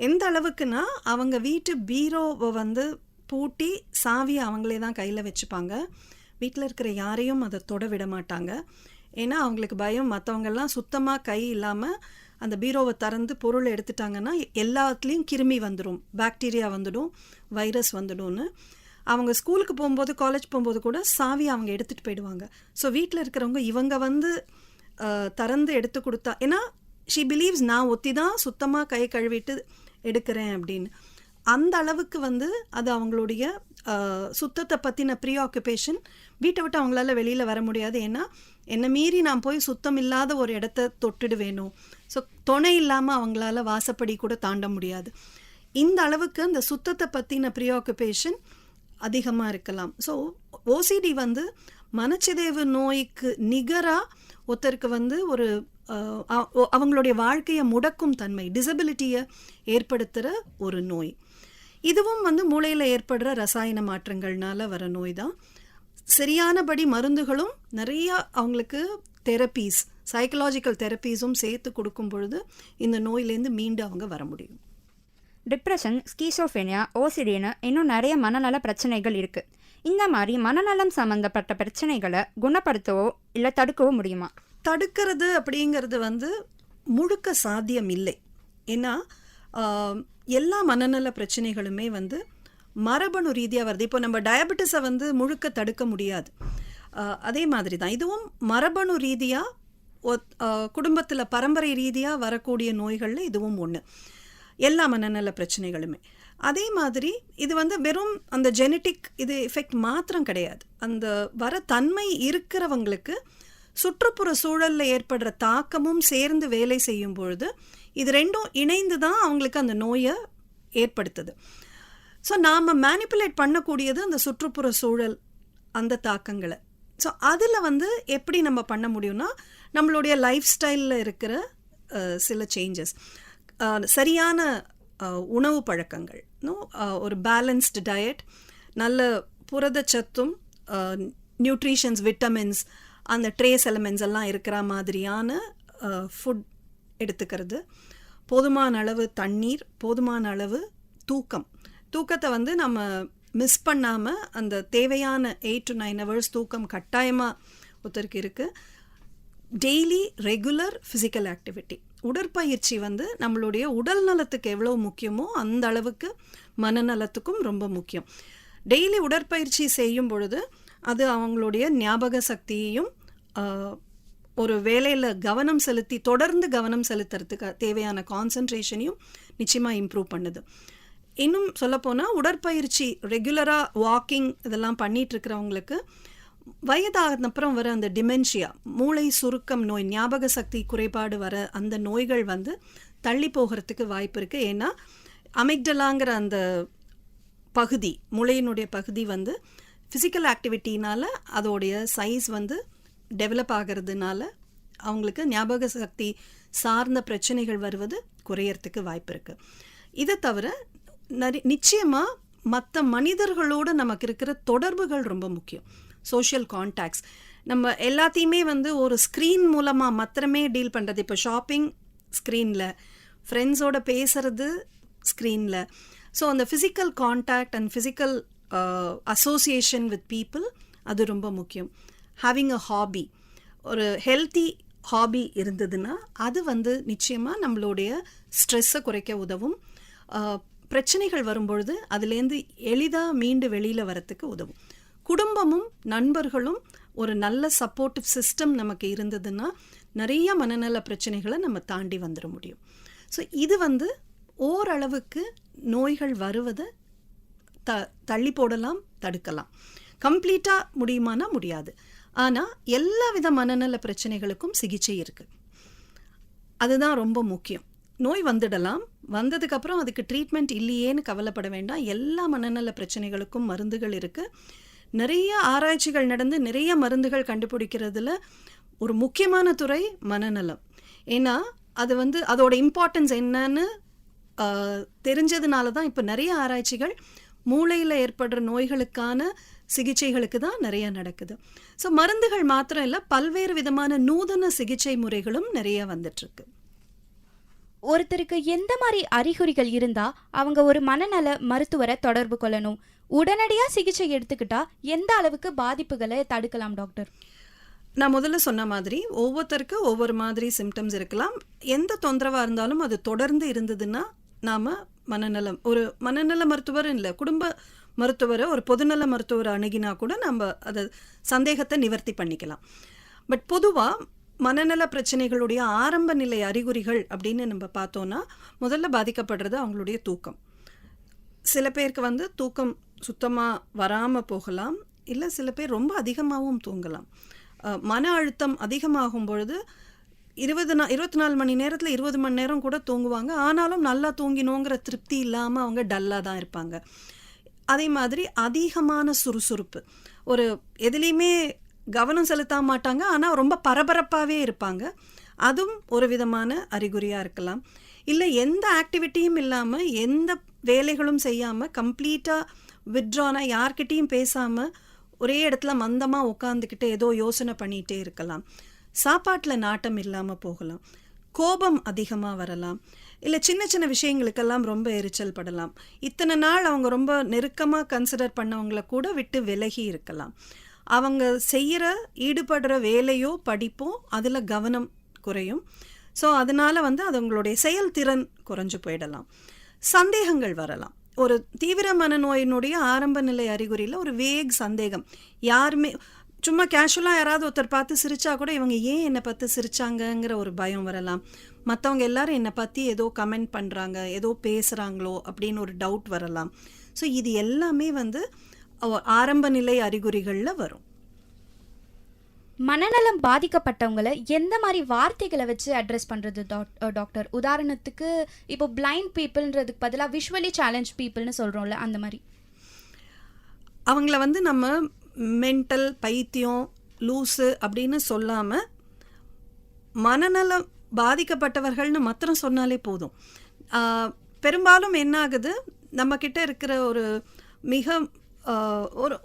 எந்த அளவுக்குன்னா, அவங்க வீட்டு பீரோவை வந்து பூட்டி சாவியை அவங்களே தான் கையில் வச்சுப்பாங்க. வீட்டில் இருக்கிற யாரையும் அதை தொட விட மாட்டாங்க. ஏன்னா அவங்களுக்கு பயம், மற்றவங்கெல்லாம் சுத்தமாக கை இல்லாமல் அந்த பீரோவை திறந்து பொருளை எடுத்துட்டாங்கன்னா எல்லாத்துலேயும் கிருமி வந்துடும், பாக்டீரியா வந்துடும், வைரஸ் வந்துடும்னு. அவங்க ஸ்கூலுக்கு போகும்போது காலேஜ் போகும்போது கூட சாவி அவங்க எடுத்துகிட்டு போயிடுவாங்க. ஸோ வீட்டில் இருக்கிறவங்க இவங்க வந்து திறந்து எடுத்து கொடுத்தா, ஏன்னா ஷீ பிலீவ்ஸ் நான் ஒத்தி தான் சுத்தமாக கை கழுவிட்டு எடுக்கிறேன் அப்படின்னு. அந்த அளவுக்கு வந்து அது அவங்களுடைய சுத்தத்தை பற்றின ப்ரீ ஆக்குபேஷன். வீட்டை விட்டு அவங்களால வெளியில் வர முடியாது, ஏன்னா என்னை மீறி நான் போய் சுத்தம் இல்லாத ஒரு இடத்த தொட்டுடு வேணும். ஸோ துணை இல்லாமல் அவங்களால வாசப்படி கூட தாண்ட முடியாது. இந்த அளவுக்கு அந்த சுத்தத்தை பற்றின ப்ரீ ஆக்குபேஷன் அதிகமாக இருக்கலாம். ஸோ ஓசிடி வந்து மனச்சிதைவு நோய்க்கு நிகராக ஒருத்தருக்கு வந்து ஒரு அவங்களுடைய வாழ்க்கையை முடக்கும் தன்மை, டிசபிலிட்டியை ஏற்படுத்துகிற ஒரு நோய். இதுவும் வந்து மூளையில் ஏற்படுற ரசாயன மாற்றங்கள்னால வர நோய் தான். சரியானபடி மருந்துகளும் நிறையா அவங்களுக்கு தெரப்பீஸ், சைக்கலாஜிக்கல் தெரப்பீஸும் சேர்த்து கொடுக்கும் பொழுது இந்த நோயிலேருந்து மீண்டு அவங்க வர முடியும். டிப்ரெஷன், ஸ்கீசோஃபேனியா, ஓசிடின்னு இன்னும் நிறைய மனநல பிரச்சனைகள் இருக்குது. இந்த மாதிரி மனநலம் சம்மந்தப்பட்ட பிரச்சனைகளை குணப்படுத்தவோ இல்லை தடுக்கவோ முடியுமா? தடுக்கிறது அப்படிங்கிறது வந்து முழுக்க சாத்தியம் இல்லை. ஏன்னா எல்லா மனநல பிரச்சனைகளுமே வந்து மரபணு ரீதியாக வருது. இப்போ நம்ம டயபெட்டிஸை வந்து முழுக்க தடுக்க முடியாது. அதே மாதிரி தான் இதுவும் மரபணு ரீதியாக குடும்பத்தில் பரம்பரை ரீதியாக வரக்கூடிய நோய்களில் இதுவும் ஒன்று, எல்லா மனநல பிரச்சனைகளுமே. அதே மாதிரி இது வந்து வெறும் அந்த ஜெனட்டிக் இது எஃபெக்ட் மாத்திரம் கிடையாது. அந்த வர தன்மை இருக்கிறவங்களுக்கு சுற்றுப்புற சூழலில் ஏற்படுற தாக்கமும் சேர்ந்து வேலை செய்யும் பொழுது இது ரெண்டும் இணைந்து தான் அவங்களுக்கு அந்த நோயை ஏற்படுத்துது. ஸோ நாம் மேனிப்புலேட் பண்ணக்கூடியது அந்த சுற்றுப்புற சூழல், அந்த தாக்கங்களை. ஸோ அதில் வந்து எப்படி நம்ம பண்ண முடியும்னா, நம்மளுடைய லைஃப் ஸ்டைலில் இருக்கிற சில சேஞ்சஸ், சரியான உணவு பழக்கங்கள், ஒரு பேலன்ஸ்டு டயட், நல்ல புரதச்சத்தும் நியூட்ரிஷன்ஸ், விட்டமின்ஸ், அந்த ட்ரேஸ் எலிமெண்ட்ஸ் எல்லாம் இருக்கிற மாதிரியான ஃபுட் எடுத்துக்கிறது, போதுமான அளவு தண்ணீர், போதுமான அளவு தூக்கம். தூக்கத்தை வந்து நம்ம மிஸ் பண்ணாமல் அந்த தேவையான 8 to 9 hours தூக்கம் கட்டாயமாக ஒருத்தருக்கு இருக்குது. டெய்லி ரெகுலர் ஃபிசிக்கல் ஆக்டிவிட்டி, உடற்பயிற்சி வந்து நம்மளுடைய உடல் நலத்துக்கு எவ்வளோ முக்கியமோ அந்த அளவுக்கு மனநலத்துக்கும் ரொம்ப முக்கியம். டெய்லி உடற்பயிற்சி செய்யும் பொழுது அது அவங்களுடைய ஞாபக சக்தியையும் ஒரு வேலையில் கவனம் செலுத்தி தொடர்ந்து கவனம் செலுத்துறதுக்கு தேவையான கான்சன்ட்ரேஷனையும் நிச்சயமாக இம்ப்ரூவ் பண்ணுது. இன்னும் சொல்லப்போனால் உடற்பயிற்சி ரெகுலராக வாக்கிங் இதெல்லாம் பண்ணிகிட்ருக்கிறவங்களுக்கு வயதான அப்புறம் வர அந்த டிமென்ஷியா, மூளை சுருக்கம் நோய், ஞாபக சக்தி குறைபாடு வர அந்த நோய்கள் வந்து தள்ளி போகிறதுக்கு வாய்ப்பு இருக்குது. ஏன்னா அமிக்டலாங்கிற அந்த பகுதி, மூளையினுடைய பகுதி வந்து ஃபிசிக்கல் ஆக்டிவிட்டினால் அதோடைய சைஸ் வந்து டெவலப் ஆகிறதுனால அவங்களுக்கு ஞாபக சக்தி சார்ந்த பிரச்சனைகள் வருவது குறையறதுக்கு வாய்ப்பு இருக்குது. இதை தவிர நிச்சயமாக மற்ற மனிதர்களோடு நமக்கு இருக்கிற தொடர்புகள் ரொம்ப முக்கியம். சோஷியல் கான்டாக்ட்ஸ், நம்ம எல்லாத்தையுமே வந்து ஒரு ஸ்க்ரீன் மூலமாக மாத்திரமே டீல் பண்ணுறது. இப்போ ஷாப்பிங் ஸ்க்ரீனில், ஃப்ரெண்ட்ஸோடு பேசுறது ஸ்க்ரீனில். ஸோ அந்த physical contact and physical association with people அது ரொம்ப முக்கியம். ஹேவிங் அ ஹாபி, ஒரு ஹெல்த்தி ஹாபி இருந்ததுன்னா அது வந்து நிச்சயமாக நம்மளுடைய ஸ்ட்ரெஸ்ஸை குறைக்க உதவும். பிரச்சனைகள் வரும்பொழுது அதுலேருந்து எளிதாக மீண்டு வெளியில் வரத்துக்கு உதவும். குடும்பமும் நண்பர்களும் ஒரு நல்ல சப்போர்ட்டிவ் சிஸ்டம் நமக்கு இருந்ததுன்னா நிறைய மனநல பிரச்சனைகளை நம்ம தாண்டி வந்துட முடியும். ஸோ இது வந்து ஓரளவுக்கு நோய்கள் வருவதை தள்ளி போடலாம், தடுக்கலாம். கம்ப்ளீட்டாக முடியுமானா முடியாது. ஆனால் எல்லா வித மனநல பிரச்சனைகளுக்கும் சிகிச்சை இருக்குது. அதுதான் ரொம்ப முக்கியம். நோய் வந்துடலாம், வந்ததுக்கப்புறம் அதுக்கு ட்ரீட்மெண்ட் இல்லையேன்னு கவலைப்பட வேண்டாம். எல்லா மனநல பிரச்சனைகளுக்கும் மருந்துகள் இருக்குது. நிறைய ஆராய்ச்சிகள் நடந்து நிறைய மருந்துகள் கண்டுபிடிக்கிறதுல ஒரு முக்கியமான துறை மனநலம். ஏன்னா அது வந்து அதோட இம்பார்ட்டன்ஸ் என்னன்னு தெரிஞ்சதுனால தான் இப்போ நிறைய ஆராய்ச்சிகள் மூளையில் ஏற்படுற நோய்களுக்கான சிகிச்சைகளுக்கு தான் நிறைய நடக்குது. ஸோ மருந்துகள் மாத்திரம் இல்லை, பல்வேறு விதமான நூதன சிகிச்சை முறைகளும் நிறைய வந்துட்டுருக்கு. ஒருத்தருக்கு எந்த மாதிரி அறிகுறிகள் இருந்தா அவங்க ஒரு மனநல மருத்துவரை தொடர்பு கொள்ளணும்? உடனடியாக சிகிச்சை எடுத்துக்கிட்டா எந்த அளவுக்கு பாதிப்புகளை தடுக்கலாம் டாக்டர்? நான் முதல்ல சொன்ன மாதிரி ஒவ்வொருத்தருக்கு ஒவ்வொரு மாதிரி சிம்டம்ஸ் இருக்கலாம். எந்த தொந்தரவாக இருந்தாலும் அது தொடர்ந்து இருந்ததுன்னா நாம் ஒரு மனநல மருத்துவர் இல்லை, குடும்ப மருத்துவரை, ஒரு பொதுநல மருத்துவரை அணுகினா கூட நம்ம அதை சந்தேகத்தை நிவர்த்தி பண்ணிக்கலாம். பட் பொதுவாக மனநல பிரச்சனைகளுடைய ஆரம்ப நிலை அறிகுறிகள் அப்படின்னு நம்ம பார்த்தோன்னா முதல்ல பாதிக்கப்படுறது அவங்களுடைய தூக்கம். சில பேருக்கு தூக்கம் சுத்தமாக வராமல் போகலாம், இல்லை சில பேர் ரொம்ப அதிகமாகவும் தூங்கலாம். மன அழுத்தம் அதிகமாகும் பொழுது 24 மணி நேரத்தில் 20 மணி நேரம் கூட தூங்குவாங்க, ஆனாலும் நல்லா தூங்கினோங்கிற திருப்தி இல்லாமல் அவங்க டல்லாக தான் இருப்பாங்க. அதே மாதிரி அதிகமான சுறுசுறுப்பு, ஒரு எதுலேயுமே கவனம் செலுத்த மாட்டாங்க, ஆனால் ரொம்ப பரபரப்பாகவே இருப்பாங்க. அதுவும் ஒரு விதமான அறிகுறியாக இருக்கலாம். இல்லை எந்த ஆக்டிவிட்டியும் இல்லாமல் எந்த வேலைகளும் செய்யாமல் கம்ப்ளீட்டாக வித்ட்ரானா, யார்கிட்டையும் பேசாமல் ஒரே இடத்துல மந்தமாக உட்காந்துக்கிட்டு ஏதோ யோசனை பண்ணிகிட்டே இருக்கலாம். சாப்பாட்டில் நாட்டம் இல்லாமல் போகலாம், கோபம் அதிகமாக வரலாம், இல்லை சின்ன சின்ன விஷயங்களுக்கெல்லாம் ரொம்ப எரிச்சல் படலாம். இத்தனை நாள் அவங்க ரொம்ப நெருக்கமாக கன்சிடர் பண்ணவங்களை கூட விட்டு விலகி இருக்கலாம். அவங்க செய்கிற ஈடுபடுற வேலையோ படிப்போ அதில் கவனம் குறையும். ஸோ அதனால் அது அவங்களுடைய செயல்திறன் குறைஞ்சு போயிடலாம். சந்தேகங்கள் வரலாம். ஒரு தீவிர மனநோயினுடைய ஆரம்ப நிலை அறிகுறியில் ஒரு வேக் சந்தேகம், யாருமே சும்மா கேஷுவலாக யாராவது ஒருத்தர் பார்த்து சிரிச்சா கூட இவங்க ஏன் என்னை பார்த்து சிரிச்சாங்கங்கிற ஒரு பயம் வரலாம். மற்றவங்க எல்லாரும் என்னை பற்றி ஏதோ கமெண்ட் பண்ணுறாங்க, ஏதோ பேசுகிறாங்களோ அப்படின்னு ஒரு டவுட் வரலாம். ஸோ இது எல்லாமே ஆரம்ப நிலை அறிகுறிகளில் வரும். மனநலம் பாதிக்கப்பட்டவங்களை எந்த மாதிரி வார்த்தைகளை வச்சு அட்ரஸ் பண்ணுறது டாக்டர்? உதாரணத்துக்கு இப்போ பிளைண்ட் பீப்புள்ன்றதுக்கு பதிலாக விஷுவலி சேலஞ்ச் பீப்புள்னு சொல்கிறோம்ல, அந்த மாதிரி அவங்கள நம்ம மென்டல், பைத்தியம், லூஸு அப்படின்னு சொல்லாமல் மனநலம் பாதிக்கப்பட்டவர்கள்னு மாத்திரம் சொன்னாலே போதும். பெரும்பாலும் என்ன ஆகுது, நம்மக்கிட்ட இருக்கிற ஒரு மிக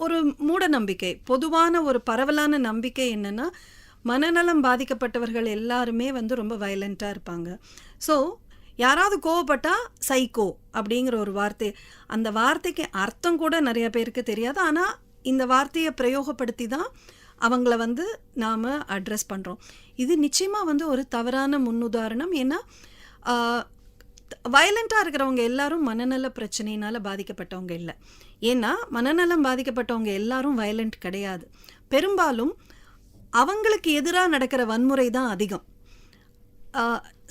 ஒரு மூட நம்பிக்கை, பொதுவான ஒரு பரவலான நம்பிக்கை என்னென்னா, மனநலம் பாதிக்கப்பட்டவர்கள் எல்லாருமே ரொம்ப வயலண்ட்டாக இருப்பாங்க. ஸோ யாராவது கோவப்பட்டால் சைக்கோ அப்படிங்கிற ஒரு வார்த்தை, அந்த வார்த்தைக்கு அர்த்தம் கூட நிறைய பேருக்கு தெரியாது. ஆனால் இந்த வார்த்தையை பிரயோகப்படுத்தி தான் அவங்கள நாம் அட்ரஸ் பண்ணுறோம். இது நிச்சயமாக ஒரு தவறான முன்னுதாரணம். ஏன்னா வயலண்ட்டாக இருக்கிறவங்க எல்லாரும் மனநல பிரச்சனையினால் பாதிக்கப்பட்டவங்க இல்லை. ஏன்னா மனநலம் பாதிக்கப்பட்டவங்க எல்லாரும் வயலண்ட் கிடையாது. பெரும்பாலும் அவங்களுக்கு எதிராக நடக்கிற வன்முறை தான் அதிகம்.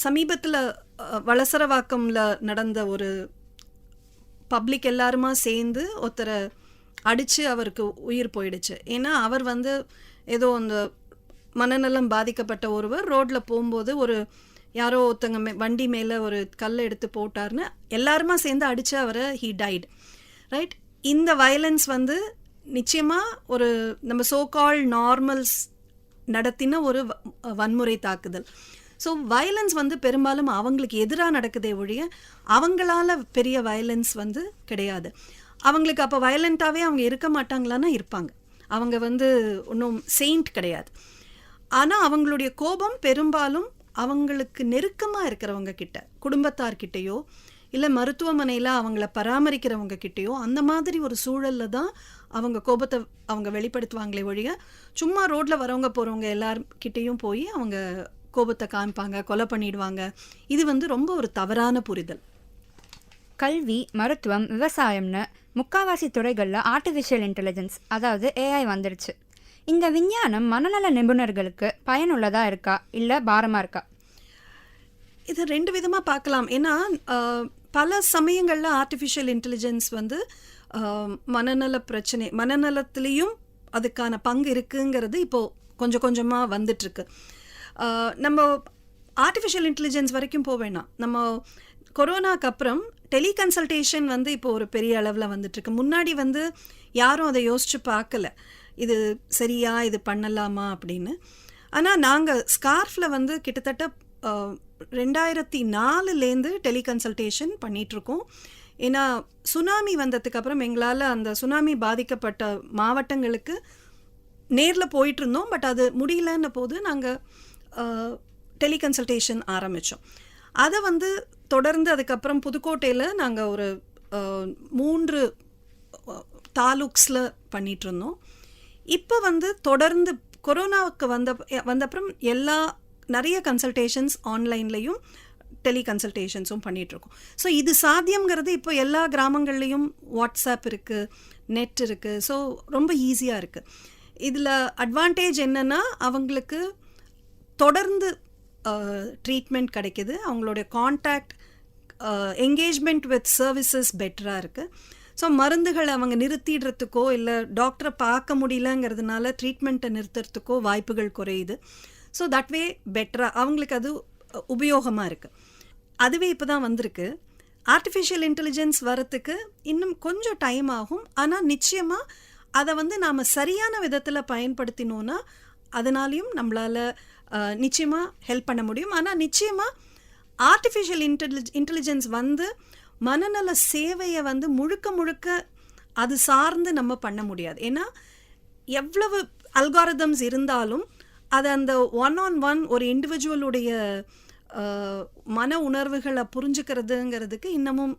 சமீபத்தில் வளசரவாக்கம்ல நடந்த ஒரு பப்ளிக் எல்லாருமா சேர்ந்து ஒருத்தரை அடித்து அவருக்கு உயிர் போயிடுச்சு. ஏன்னா அவர் ஏதோ அந்த மனநலம் பாதிக்கப்பட்ட ஒருவர் ரோட்டில் போகும்போது யாரோ ஒருத்தங்க வண்டி மேலே ஒரு கல்லை எடுத்து போட்டார்னு எல்லாருமா சேர்ந்து அடித்து அவரை ஹீ டைட். ரைட், இந்த வயலன்ஸ் நிச்சயமாக நம்ம சோகால் நார்மல்ஸ் நடத்தின ஒரு வன்முறை தாக்குதல். ஸோ வயலன்ஸ் பெரும்பாலும் அவங்களுக்கு எதிராக நடக்குதே ஒழிய அவங்களால பெரிய வயலன்ஸ் கிடையாது. அவங்களுக்கு அப்போ வயலண்ட்டாகவே அவங்க இருக்க மாட்டாங்களான்னா இருப்பாங்க. அவங்க ஒன்றும் செயின்ட் கிடையாது. ஆனால் அவங்களுடைய கோபம் பெரும்பாலும் அவங்களுக்கு நெருக்கமாக இருக்கிறவங்க கிட்ட, குடும்பத்தார்கிட்டையோ இல்லை மருத்துவமனையில் அவங்கள பராமரிக்கிறவங்க கிட்டேயோ அந்த மாதிரி ஒரு சூழலில் தான் அவங்க கோபத்தை அவங்க வெளிப்படுத்துவாங்களே ஒழிய சும்மா ரோட்டில் வரவங்க போகிறவங்க எல்லார்கிட்டையும் போய் அவங்க கோபத்தை காமிப்பாங்க, கொலை பண்ணிடுவாங்க. இது ரொம்ப ஒரு தவறான புரிதல். கல்வி, மருத்துவம், விவசாயம்னு முக்காவாசி துறைகளில் ஆர்டிஃபிஷியல் இன்டெலிஜென்ஸ் அதாவது ஏஐ வந்துடுச்சு. இந்த விஞ்ஞானம் மனநல நிபுணர்களுக்கு பயனுள்ளதாக இருக்கா இல்லை பாரமாக இருக்கா? இது ரெண்டு விதமாக பார்க்கலாம். ஏன்னா பல சமயங்களில் ஆர்டிஃபிஷியல் இன்டெலிஜென்ஸ் மனநல பிரச்சனை, மனநலத்திலையும் அதுக்கான பங்கு இருக்குங்கிறது இப்போது கொஞ்சம் கொஞ்சமாக வந்துட்டுருக்கு. நம்ம ஆர்டிஃபிஷியல் இன்டெலிஜென்ஸ் வரைக்கும் போக வேணாம். நம்ம கொரோனாக்கு அப்புறம் டெலிகன்சல்டேஷன் இப்போ ஒரு பெரிய அளவில் வந்துட்டுருக்கு. முன்னாடி யாரும் அதை யோசித்து பார்க்கல, இது சரியா, இது பண்ணலாமா அப்படின்னு. ஆனால் நாங்கள் ஸ்கார்ஃபில் கிட்டத்தட்ட 2004லேருந்து டெலிகன்சல்டேஷன் பண்ணிகிட்ருக்கோம். ஏன்னா சுனாமி வந்ததுக்கு அப்புறம் எங்களால் அந்த சுனாமி பாதிக்கப்பட்ட மாவட்டங்களுக்கு நேரில் போயிட்டுருந்தோம். பட் அது முடியலன்ன போது நாங்கள் டெலிகன்சல்டேஷன் ஆரம்பித்தோம். அதை தொடர்ந்து அதுக்கப்புறம் புதுக்கோட்டையில் நாங்கள் ஒரு 3 தாலுக்ஸில் பண்ணிகிட்ருந்தோம். இப்போ தொடர்ந்து கொரோனாவுக்கு வந்தப்புறம் நிறைய கன்சல்டேஷன்ஸ் ஆன்லைன்லேயும் டெலி கன்சல்டேஷன்ஸும் பண்ணிகிட்ருக்கோம். ஸோ இது சாத்தியங்கிறது இப்போ எல்லா கிராமங்கள்லேயும் வாட்ஸ்அப் இருக்குது, நெட் இருக்குது. ஸோ ரொம்ப ஈஸியாக இருக்குது. இதில் அட்வான்டேஜ் என்னென்னா அவங்களுக்கு தொடர்ந்து ட்ரீட்மெண்ட் கிடைக்கிது. அவங்களுடைய கான்டாக்ட் என்கேஜ்மெண்ட் வித் சர்வீசஸ் பெட்டராக இருக்குது. ஸோ மருந்துகளை அவங்க நிறுத்திடுறதுக்கோ இல்லை டாக்டரை பார்க்க முடியலங்கிறதுனால ட்ரீட்மெண்ட்டை நிறுத்துறதுக்கோ வாய்ப்புகள் குறையுது. ஸோ தட் வே பெட்டராக அவங்களுக்கு அது உபயோகமாக இருக்குது. அதுவே இப்போ தான் வந்திருக்கு. ஆர்டிஃபிஷியல் இன்டெலிஜென்ஸ் வரத்துக்கு இன்னும் கொஞ்சம் டைம் ஆகும். ஆனால் நிச்சயமாக அதை வந்து நாம் சரியான விதத்தில் பயன்படுத்தினோன்னா அதனாலையும் நம்மளால் நிச்சயமாக ஹெல்ப் பண்ண முடியும். ஆனால் நிச்சயமாக ஆர்டிஃபிஷியல் இன்டெலிஜென்ஸ் வந்து மனநல சேவையை வந்து முழுக்க முழுக்க அது சார்ந்து நம்ம பண்ண முடியாது. ஏன்னா எவ்வளவு அல்காரிதம்ஸ் இருந்தாலும் அது அந்த ஒன் ஒரு இண்டிவிஜுவலுடைய மன உணர்வுகளை புரிஞ்சுக்கிறதுங்கிறதுக்கு இன்னமும்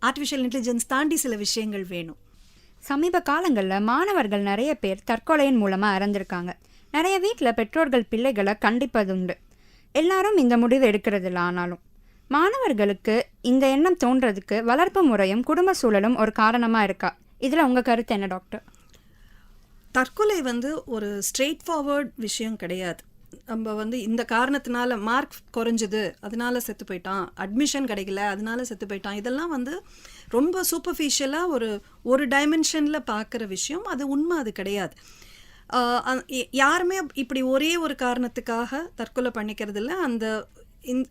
ஆர்டிஃபிஷியல் இன்டெலிஜென்ஸ் தாண்டி சில விஷயங்கள் வேணும். சமீப காலங்களில் மாணவர்கள் நிறைய பேர் தற்கொலையின் மூலமாக இறந்திருக்காங்க. நிறைய வீட்டில் பெற்றோர்கள் பிள்ளைகளை கண்டிப்பதுண்டு. எல்லாரும் இந்த முடிவு எடுக்கிறதில்ல. ஆனாலும் மாணவர்களுக்கு இந்த எண்ணம் தோன்றதுக்கு வளர்ப்பு முறையும் குடும்ப சூழலும் ஒரு காரணமாக இருக்கா? இதில் உங்கள் கருத்து என்ன டாக்டர்? தற்கொலை வந்து ஒரு ஸ்ட்ரெயிட் ஃபார்வர்ட் விஷயம் கிடையாது. நம்ம வந்து இந்த காரணத்தினால மார்க் குறைஞ்சிது அதனால செத்து போயிட்டான், அட்மிஷன் கிடைக்கல அதனால செத்து போயிட்டான், இதெல்லாம் வந்து ரொம்ப சூப்பர்ஃபிஷியலாக ஒரு டைமென்ஷனில் பார்க்குற விஷயம். அது உண்மை, அது கிடையாது. யாருமே இப்படி ஒரே ஒரு காரணத்துக்காக தற்கொலை பண்ணிக்கிறது இல்லை. அந்த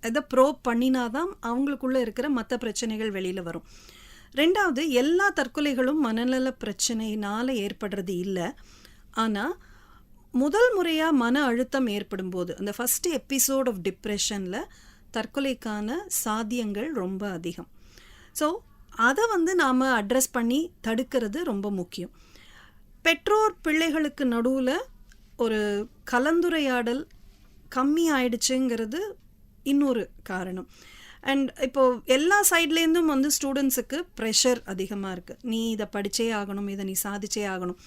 இதை ப்ரோப் பண்ணினாதான் அவங்களுக்குள்ளே இருக்கிற மற்ற பிரச்சனைகள் வெளியில் வரும். ரெண்டாவது, எல்லா தற்கொலைகளும் மனநல பிரச்சனையினால் ஏற்படுறது இல்லை. ஆனால் முதல் முறையாக மன அழுத்தம் ஏற்படும் போது அந்த ஃபஸ்ட்டு எபிசோட் ஆஃப் டிப்ரெஷனில் தற்கொலைக்கான சாத்தியங்கள் ரொம்ப அதிகம். ஸோ அதை வந்து நாம் அட்ரஸ் பண்ணி தடுக்கிறது ரொம்ப முக்கியம். பெற்றோர் பிள்ளைகளுக்கு நடுவில் ஒரு கலந்துரையாடல் கம்மி ஆயிடுச்சுங்கிறது இன்னொரு காரணம். அண்ட் இப்போது எல்லா சைட்லேருந்தும் வந்து ஸ்டூடெண்ட்ஸுக்கு ப்ரெஷர் அதிகமாக இருக்குது. நீ இதை படித்தே ஆகணும், இதை நீ சாதிச்சே ஆகணும்.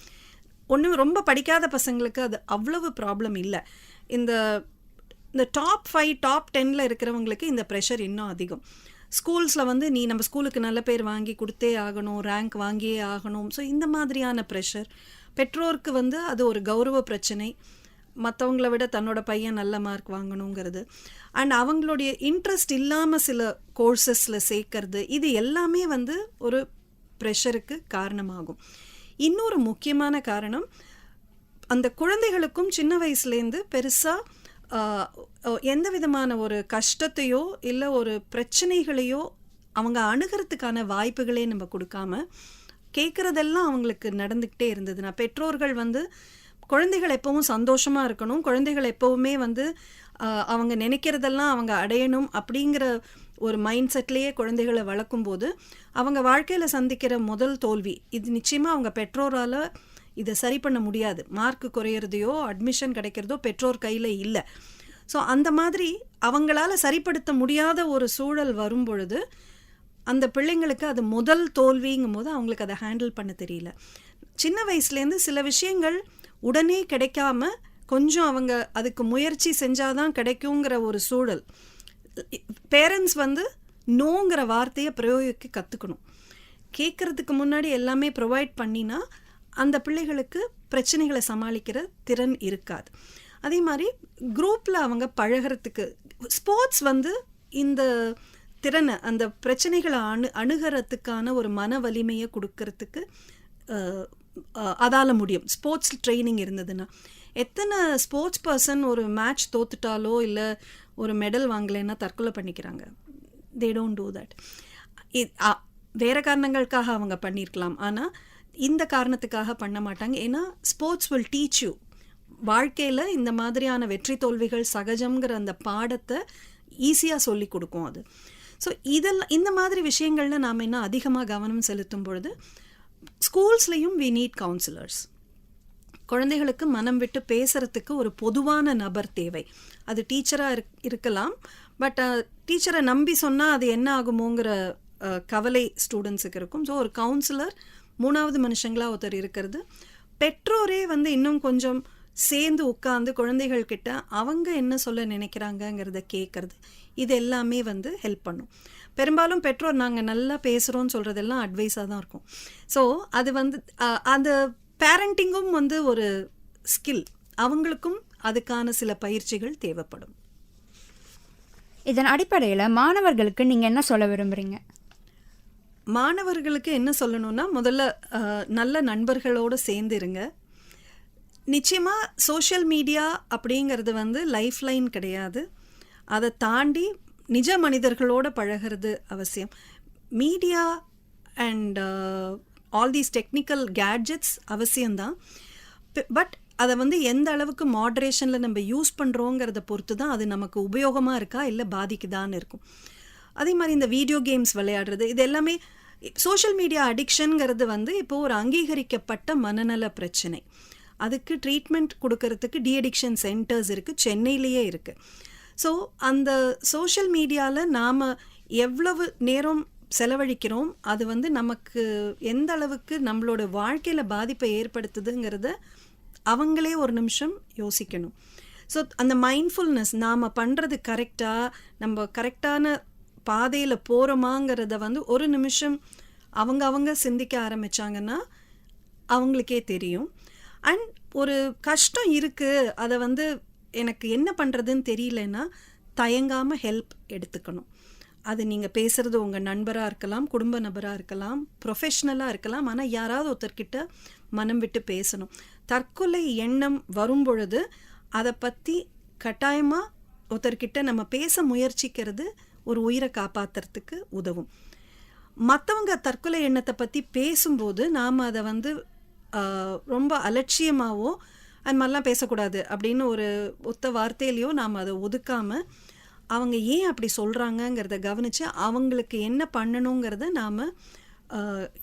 ஒன்றும் ரொம்ப படிக்காத பசங்களுக்கு அது அவ்வளவு ப்ராப்ளம் இல்லை. இந்த டாப் 5 டாப் 10 இருக்கிறவங்களுக்கு இந்த ப்ரெஷர் இன்னும் அதிகம். ஸ்கூல்ஸில் வந்து நீ நம்ம ஸ்கூலுக்கு நல்ல பேர் வாங்கி கொடுத்தே ஆகணும், ரேங்க் வாங்கியே ஆகணும். ஸோ இந்த மாதிரியான ப்ரெஷர் பெற்றோருக்கு வந்து அது ஒரு கௌரவ பிரச்சனை. மற்றவங்கள விட தன்னோட பையன் நல்ல மார்க் வாங்கணுங்கிறது. அண்ட் அவங்களுடைய இன்ட்ரெஸ்ட் இல்லாமல் சில கோர்சஸில் சேர்க்கறது, இது எல்லாமே வந்து ஒரு ப்ரெஷருக்கு காரணமாகும். இன்னொரு முக்கியமான காரணம், அந்த குழந்தைகளுக்கும் சின்ன வயசுலேருந்து பெருசாக எந்த விதமான ஒரு கஷ்டத்தையோ இல்லை ஒரு பிரச்சனைகளையோ அவங்க அணுகிறதுக்கான வாய்ப்புகளே நம்ம கொடுக்காம கேட்குறதெல்லாம் அவங்களுக்கு நடந்துக்கிட்டே இருந்ததுன்னா, பெற்றோர்கள் வந்து குழந்தைகள் எப்பவும் சந்தோஷமாக இருக்கணும், குழந்தைகள் எப்போவுமே வந்து அவங்க நினைக்கிறதெல்லாம் அவங்க அடையணும் அப்படிங்கிற ஒரு மைண்ட் செட்லேயே குழந்தைகளை வளர்க்கும்போது அவங்க வாழ்க்கையில் சந்திக்கிற முதல் தோல்வி இது நிச்சயமாக அவங்க பெற்றோரால் இதை சரி பண்ண முடியாது. மார்க்கு குறையிறதையோ அட்மிஷன் கிடைக்கிறதோ பெற்றோர் கையில் இல்லை. ஸோ அந்த மாதிரி அவங்களால சரிப்படுத்த முடியாத ஒரு சூழல் வரும் பொழுது அந்த பிள்ளைங்களுக்கு அது முதல் தோல்விங்கும் போது அவங்களுக்கு அதை ஹேண்டில் பண்ண தெரியல. சின்ன வயசுலேருந்து சில விஷயங்கள் உடனே கிடைக்காம கொஞ்சம் அவங்க அதுக்கு முயற்சி செஞ்சாதான் கிடைக்குங்கிற ஒரு சூழல். பேரண்ட்ஸ் வந்து நோங்கிற வார்த்தையை பிரயோகிக்க கற்றுக்கணும். கேட்குறதுக்கு முன்னாடி எல்லாமே ப்ரொவைட் பண்ணினா அந்த பிள்ளைகளுக்கு பிரச்சனைகளை சமாளிக்கிற திறன் இருக்காது. அதே மாதிரி குரூப்பில் அவங்க பழகிறதுக்கு ஸ்போர்ட்ஸ் வந்து இந்த திறனை அந்த பிரச்சனைகளை அணுகிறதுக்கான ஒரு மன வலிமையை கொடுக்கறதுக்கு அதால் முடியும். ஸ்போர்ட்ஸ் ட்ரைனிங் இருந்ததுன்னா எத்தனை ஸ்போர்ட்ஸ் பர்சன் ஒரு மேட்ச் தோத்துட்டாலோ இல்லை ஒரு மெடல் வாங்கலைன்னா தற்கொலை பண்ணிக்கிறாங்க. They don't do that. வேறு காரணங்களுக்காக அவங்க பண்ணியிருக்கலாம், ஆனால் இந்த காரணத்துக்காக பண்ண மாட்டாங்க. ஏன்னா ஸ்போர்ட்ஸ் வில் டீச் யூ, வாழ்க்கையில் இந்த மாதிரியான வெற்றி தோல்விகள் சகஜம்ங்கிற அந்த பாடத்தை ஈஸியாக சொல்லி கொடுக்கும் அது. ஸோ இதெல்லாம் இந்த மாதிரி விஷயங்களில் நாம் என்ன அதிகமாக கவனம் செலுத்தும் பொழுது ஸ்கூல்ஸ்லேயும் வி நீட் கவுன்சிலர்ஸ். குழந்தைகளுக்கு மனம் விட்டு பேசுகிறதுக்கு ஒரு பொதுவான நபர் தேவை. அது டீச்சராக இருக்கலாம், பட் டீச்சரை நம்பி சொன்னால் அது என்ன ஆகுமோங்கிற கவலை ஸ்டூடெண்ட்ஸுக்கு இருக்கும். ஸோ ஒரு கவுன்சிலர் 3வது மனுஷங்களாக ஒருத்தர் இருக்கிறது. பெற்றோரே வந்து இன்னும் கொஞ்சம் சேர்ந்து உட்காந்து குழந்தைகள்கிட்ட அவங்க என்ன சொல்ல நினைக்கிறாங்கங்கிறத கேட்குறது, இது எல்லாமே வந்து ஹெல்ப் பண்ணும். பெரும்பாலும் பெற்றோர் நாங்கள் நல்லா பேசுகிறோன்னு சொல்கிறதெல்லாம் அட்வைஸாக தான் இருக்கும். ஸோ அது வந்து அந்த பேரண்டிங்கும் வந்து ஒரு ஸ்கில், அவங்களுக்கும் அதுக்கான சில பயிற்சிகள் தேவைப்படும். இதன் அடிப்படையில் மாணவர்களுக்கு நீங்கள் என்ன சொல்ல விரும்புகிறீங்க? மாணவர்களுக்கு என்ன சொல்லணும்னா, முதல்ல நல்ல நண்பர்களோடு சேர்ந்துருங்க. நிச்சயமாக சோஷியல் மீடியா அப்படிங்கிறது வந்து லைஃப் லைன் கிடையாது. அதை தாண்டி நிஜ மனிதர்களோடு பழகிறது அவசியம். Media and all these technical gadgets அவசியம்தான். பட் அதை வந்து எந்த அளவுக்கு மாட்ரேஷனில் நம்ம யூஸ் பண்ணுறோங்கிறத பொறுத்து தான் அது நமக்கு உபயோகமாக இருக்கா இல்லை பாதிக்குதான்னு இருக்கும். அதே மாதிரி இந்த வீடியோ கேம்ஸ் விளையாடுறது, இது எல்லாமே சோஷியல் மீடியா அடிக்ஷனுங்கிறது வந்து இப்போது ஒரு அங்கீகரிக்கப்பட்ட மனநல பிரச்சனை. அதுக்கு ட்ரீட்மெண்ட் கொடுக்கறதுக்கு டிஅடிக்ஷன் சென்டர்ஸ் இருக்குது, சென்னையிலேயே இருக்குது. ஸோ அந்த சோஷியல் மீடியாவில் நாம் எவ்வளவு நேரம் செலவழிக்கிறோம், அது வந்து நமக்கு எந்த அளவுக்கு நம்மளோட வாழ்க்கையில் பாதிப்பை ஏற்படுத்துதுங்கிறத அவங்களே ஒரு நிமிஷம் யோசிக்கணும். ஸோ அந்த மைண்ட்ஃபுல்னஸ், நாம் பண்ணுறது கரெக்டாக, நம்ம கரெக்டான பாதையில் போகிறோமாங்கிறத வந்து ஒரு நிமிஷம் அவங்க சிந்திக்க ஆரம்பித்தாங்கன்னா அவங்களுக்கே தெரியும். அண்ட் ஒரு கஷ்டம் இருக்குது, அதை வந்து எனக்கு என்ன பண்ணுறதுன்னு தெரியலன்னா தயங்காமல் ஹெல்ப் எடுத்துக்கணும். அது நீங்கள் பேசுகிறது உங்கள் நண்பராக இருக்கலாம், குடும்ப நபராக இருக்கலாம், ப்ரொஃபஷ்னலாக இருக்கலாம். ஆனால் யாராவது ஒருத்தர்கிட்ட மனம் விட்டு பேசணும். தற்கொலை எண்ணம் வரும் பொழுது அதை பற்றி கட்டாயமாக ஒருத்தர்கிட்ட நம்ம பேச முயற்சிக்கிறது ஒரு உயிரை காப்பாற்றுறதுக்கு உதவும். மற்றவங்க தற்கொலை எண்ணத்தை பற்றி பேசும்போது நாம் அதை வந்து ரொம்ப அலட்சியமாகவோ அது மாதிரிலாம் பேசக்கூடாது அப்படின்னு ஒரு ஒத்த வார்த்தையிலையோ நாம் அதை ஒதுக்காமல் அவங்க ஏன் அப்படி சொல்கிறாங்கங்கிறத கவனித்து அவங்களுக்கு என்ன பண்ணணுங்கிறத நாம்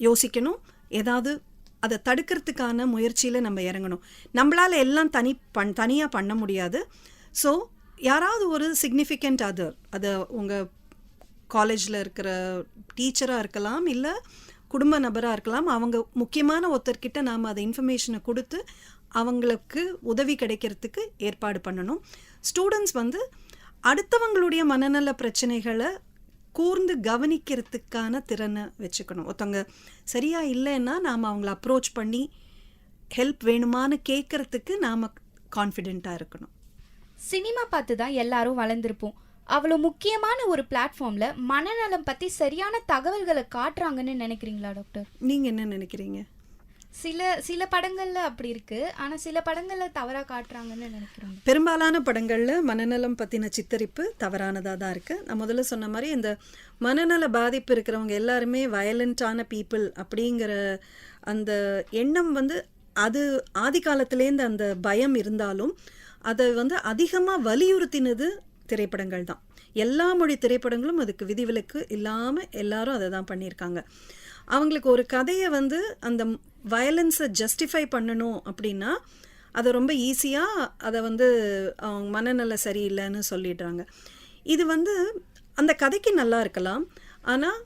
யோசிக்கணும். ஏதாவது அதை தடுக்கிறதுக்கான முயற்சியில் நம்ம இறங்கணும். நம்மளால் எல்லாம் தனியாக பண்ண முடியாது. ஸோ யாராவது ஒரு சிக்னிஃபிகண்ட் அதர், அதை உங்கள் காலேஜில் இருக்கிற டீச்சராக இருக்கலாம், இல்லை குடும்ப நபராக இருக்கலாம், அவங்க முக்கியமான ஒருத்தர்கிட்ட நாம் அதை இன்ஃபர்மேஷனை கொடுத்து அவங்களுக்கு உதவி கிடைக்கிறதுக்கு ஏற்பாடு பண்ணணும். ஸ்டூடெண்ட்ஸ் வந்து அடுத்தவங்களுடைய மனநல பிரச்சனைகளை கூர்ந்து கவனிக்கிறதுக்கான திறனை வச்சுக்கணும். ஒருத்தவங்க சரியாக இல்லைன்னா நாம் அவங்கள அப்ரோச் பண்ணி ஹெல்ப் வேணுமான்னு கேட்குறதுக்கு நாம் கான்ஃபிடெண்ட்டாக இருக்கணும். சினிமா பார்த்து தான் எல்லாரும் வளர்ந்துருப்போம். அவ்வளோ முக்கியமான ஒரு பிளாட்ஃபார்மில் மனநலம் பற்றி சரியான தகவல்களை காட்டுறாங்கன்னு நினைக்கிறீங்களா டாக்டர்? நீங்கள் என்ன நினைக்கிறீங்க? சில படங்கள்ல அப்படி இருக்கு, ஆனா சில படங்கள்ல தவறா காட்டுறாங்கன்னு நினைக்கிறோம். பெரும்பாலான படங்கள்ல மனநலம் பத்தின சித்தரிப்பு தவறானதா தான் இருக்கு. நான் முதல்ல சொன்ன மாதிரி இந்த மனநல பாதிப்பு இருக்கிறவங்க எல்லாருமே வயலண்டான பீப்புள் அப்படிங்கிற அந்த எண்ணம் வந்து அது ஆதி காலத்திலேருந்து அந்த பயம் இருந்தாலும் அதை வந்து அதிகமாக வலியுறுத்தினது திரைப்படங்கள் தான். எல்லா மொழி திரைப்படங்களும் அதுக்கு விதிவிலக்கு இல்லாமல் எல்லாரும் அதை தான் பண்ணியிருக்காங்க. அவங்களுக்கு ஒரு கதையை வந்து அந்த வயலன்ஸை ஜஸ்டிஃபை பண்ணணும் அப்படின்னா அதை ரொம்ப ஈஸியாக அதை வந்து அவங்க மனநல சரியில்லைன்னு சொல்லிடுறாங்க. இது வந்து அந்த கதைக்கு நல்லா இருக்கலாம், ஆனால்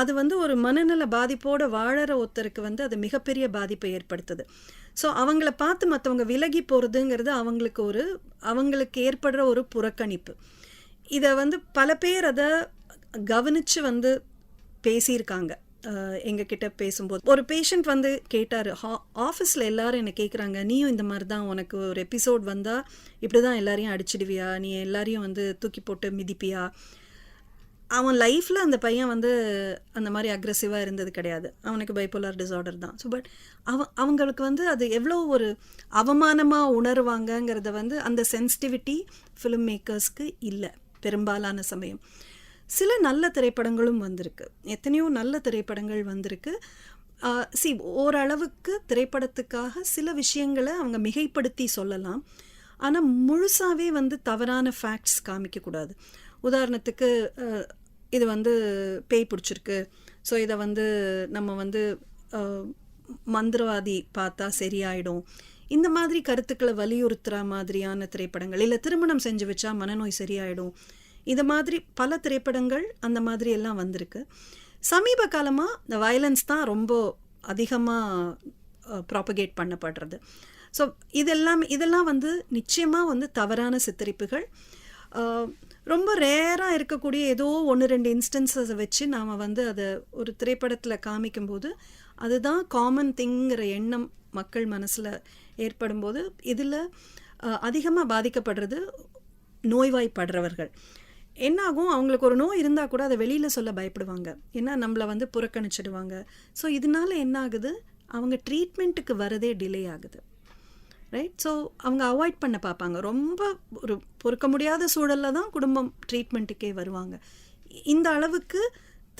அது வந்து ஒரு மனநல பாதிப்போடு வாழற ஒருத்தருக்கு வந்து அது மிகப்பெரிய பாதிப்பை ஏற்படுத்துது. ஸோ அவங்கள பார்த்து மற்றவங்க விலகி போகிறதுங்கிறது அவங்களுக்கு ஏற்படுற ஒரு புறக்கணிப்பு. இதை வந்து பல பேர் அதை கவனித்து வந்து பேசியிருக்காங்க. எங்ககிட்ட பேசும்போது ஒரு பேஷண்ட் வந்து கேட்டார், ஆஃபீஸில் எல்லாரும் என்னை கேட்குறாங்க, நீயும் இந்த மாதிரி தான், உனக்கு ஒரு எபிசோட் வந்தால் இப்படி தான் எல்லாரையும் அடிச்சிடுவியா, நீ எல்லாரையும் வந்து தூக்கி போட்டு மிதிப்பியா? அவன் லைஃப்பில் அந்த பையன் வந்து அந்த மாதிரி அக்ரெசிவாக இருந்தது கிடையாது, அவனுக்கு பைப்போலார் டிஸார்டர் தான். ஸோ பட் அவங்களுக்கு வந்து அது எவ்வளோ ஒரு அவமானமாக உணர்வாங்கங்கிறத வந்து அந்த சென்சிட்டிவிட்டி ஃபிலிம் மேக்கர்ஸ்க்கு இல்லை பெரும்பாலான சமயம். சில நல்ல திரைப்படங்களும் வந்திருக்கு, எத்தனையோ நல்ல திரைப்படங்கள் வந்திருக்கு. ஓரளவுக்கு திரைப்படத்துக்காக சில விஷயங்களை அவங்க மிகைப்படுத்தி சொல்லலாம், ஆனால் முழுசாகவே வந்து தவறான ஃபேக்ட்ஸ் காமிக்கக்கூடாது. உதாரணத்துக்கு இது வந்து பேய் பிடிச்சிருக்கு, ஸோ இதை வந்து நம்ம வந்து மந்திரவாதி பார்த்தா சரியாயிடும், இந்த மாதிரி கருத்துக்களை வலியுறுத்துகிற மாதிரியான திரைப்படங்கள், இல்லை திருமணம் செஞ்சு வச்சா மனநோய் சரியாயிடும், இது மாதிரி பல திரைப்படங்கள் அந்த மாதிரி எல்லாம் வந்திருக்கு. சமீப காலமாக இந்த வயலன்ஸ் தான் ரொம்ப அதிகமாக ப்ராப்பகேட் பண்ணப்படுறது. ஸோ இதெல்லாம் வந்து நிச்சயமாக வந்து தவறான சித்தரிப்புகள். ரொம்ப ரேராக இருக்கக்கூடிய ஏதோ 1-2 இன்ஸ்டன்ஸை வச்சு நாம் வந்து அதை ஒரு திரைப்படத்தில் காமிக்கும்போது அதுதான் காமன் திங்கிற எண்ணம் மக்கள் மனசில் ஏற்படும்போது இதில் அதிகமாக பாதிக்கப்படுறது நோய்வாய்ப்படுறவர்கள். என்னாகும், அவங்களுக்கு ஒரு நோய் இருந்தால் கூட அதை வெளியில் சொல்ல பயப்படுவாங்க, ஏன்னா நம்மளை வந்து புறக்கணிச்சிடுவாங்க. ஸோ இதனால என்ன ஆகுது, அவங்க ட்ரீட்மெண்ட்டுக்கு வரதே டிலே ஆகுது, ரைட்? ஸோ அவங்க அவாய்ட் பண்ண பார்ப்பாங்க. ரொம்ப ஒரு பொறுக்க முடியாத சூழலில் தான் குடும்பம் ட்ரீட்மெண்ட்டுக்கே வருவாங்க. இந்த அளவுக்கு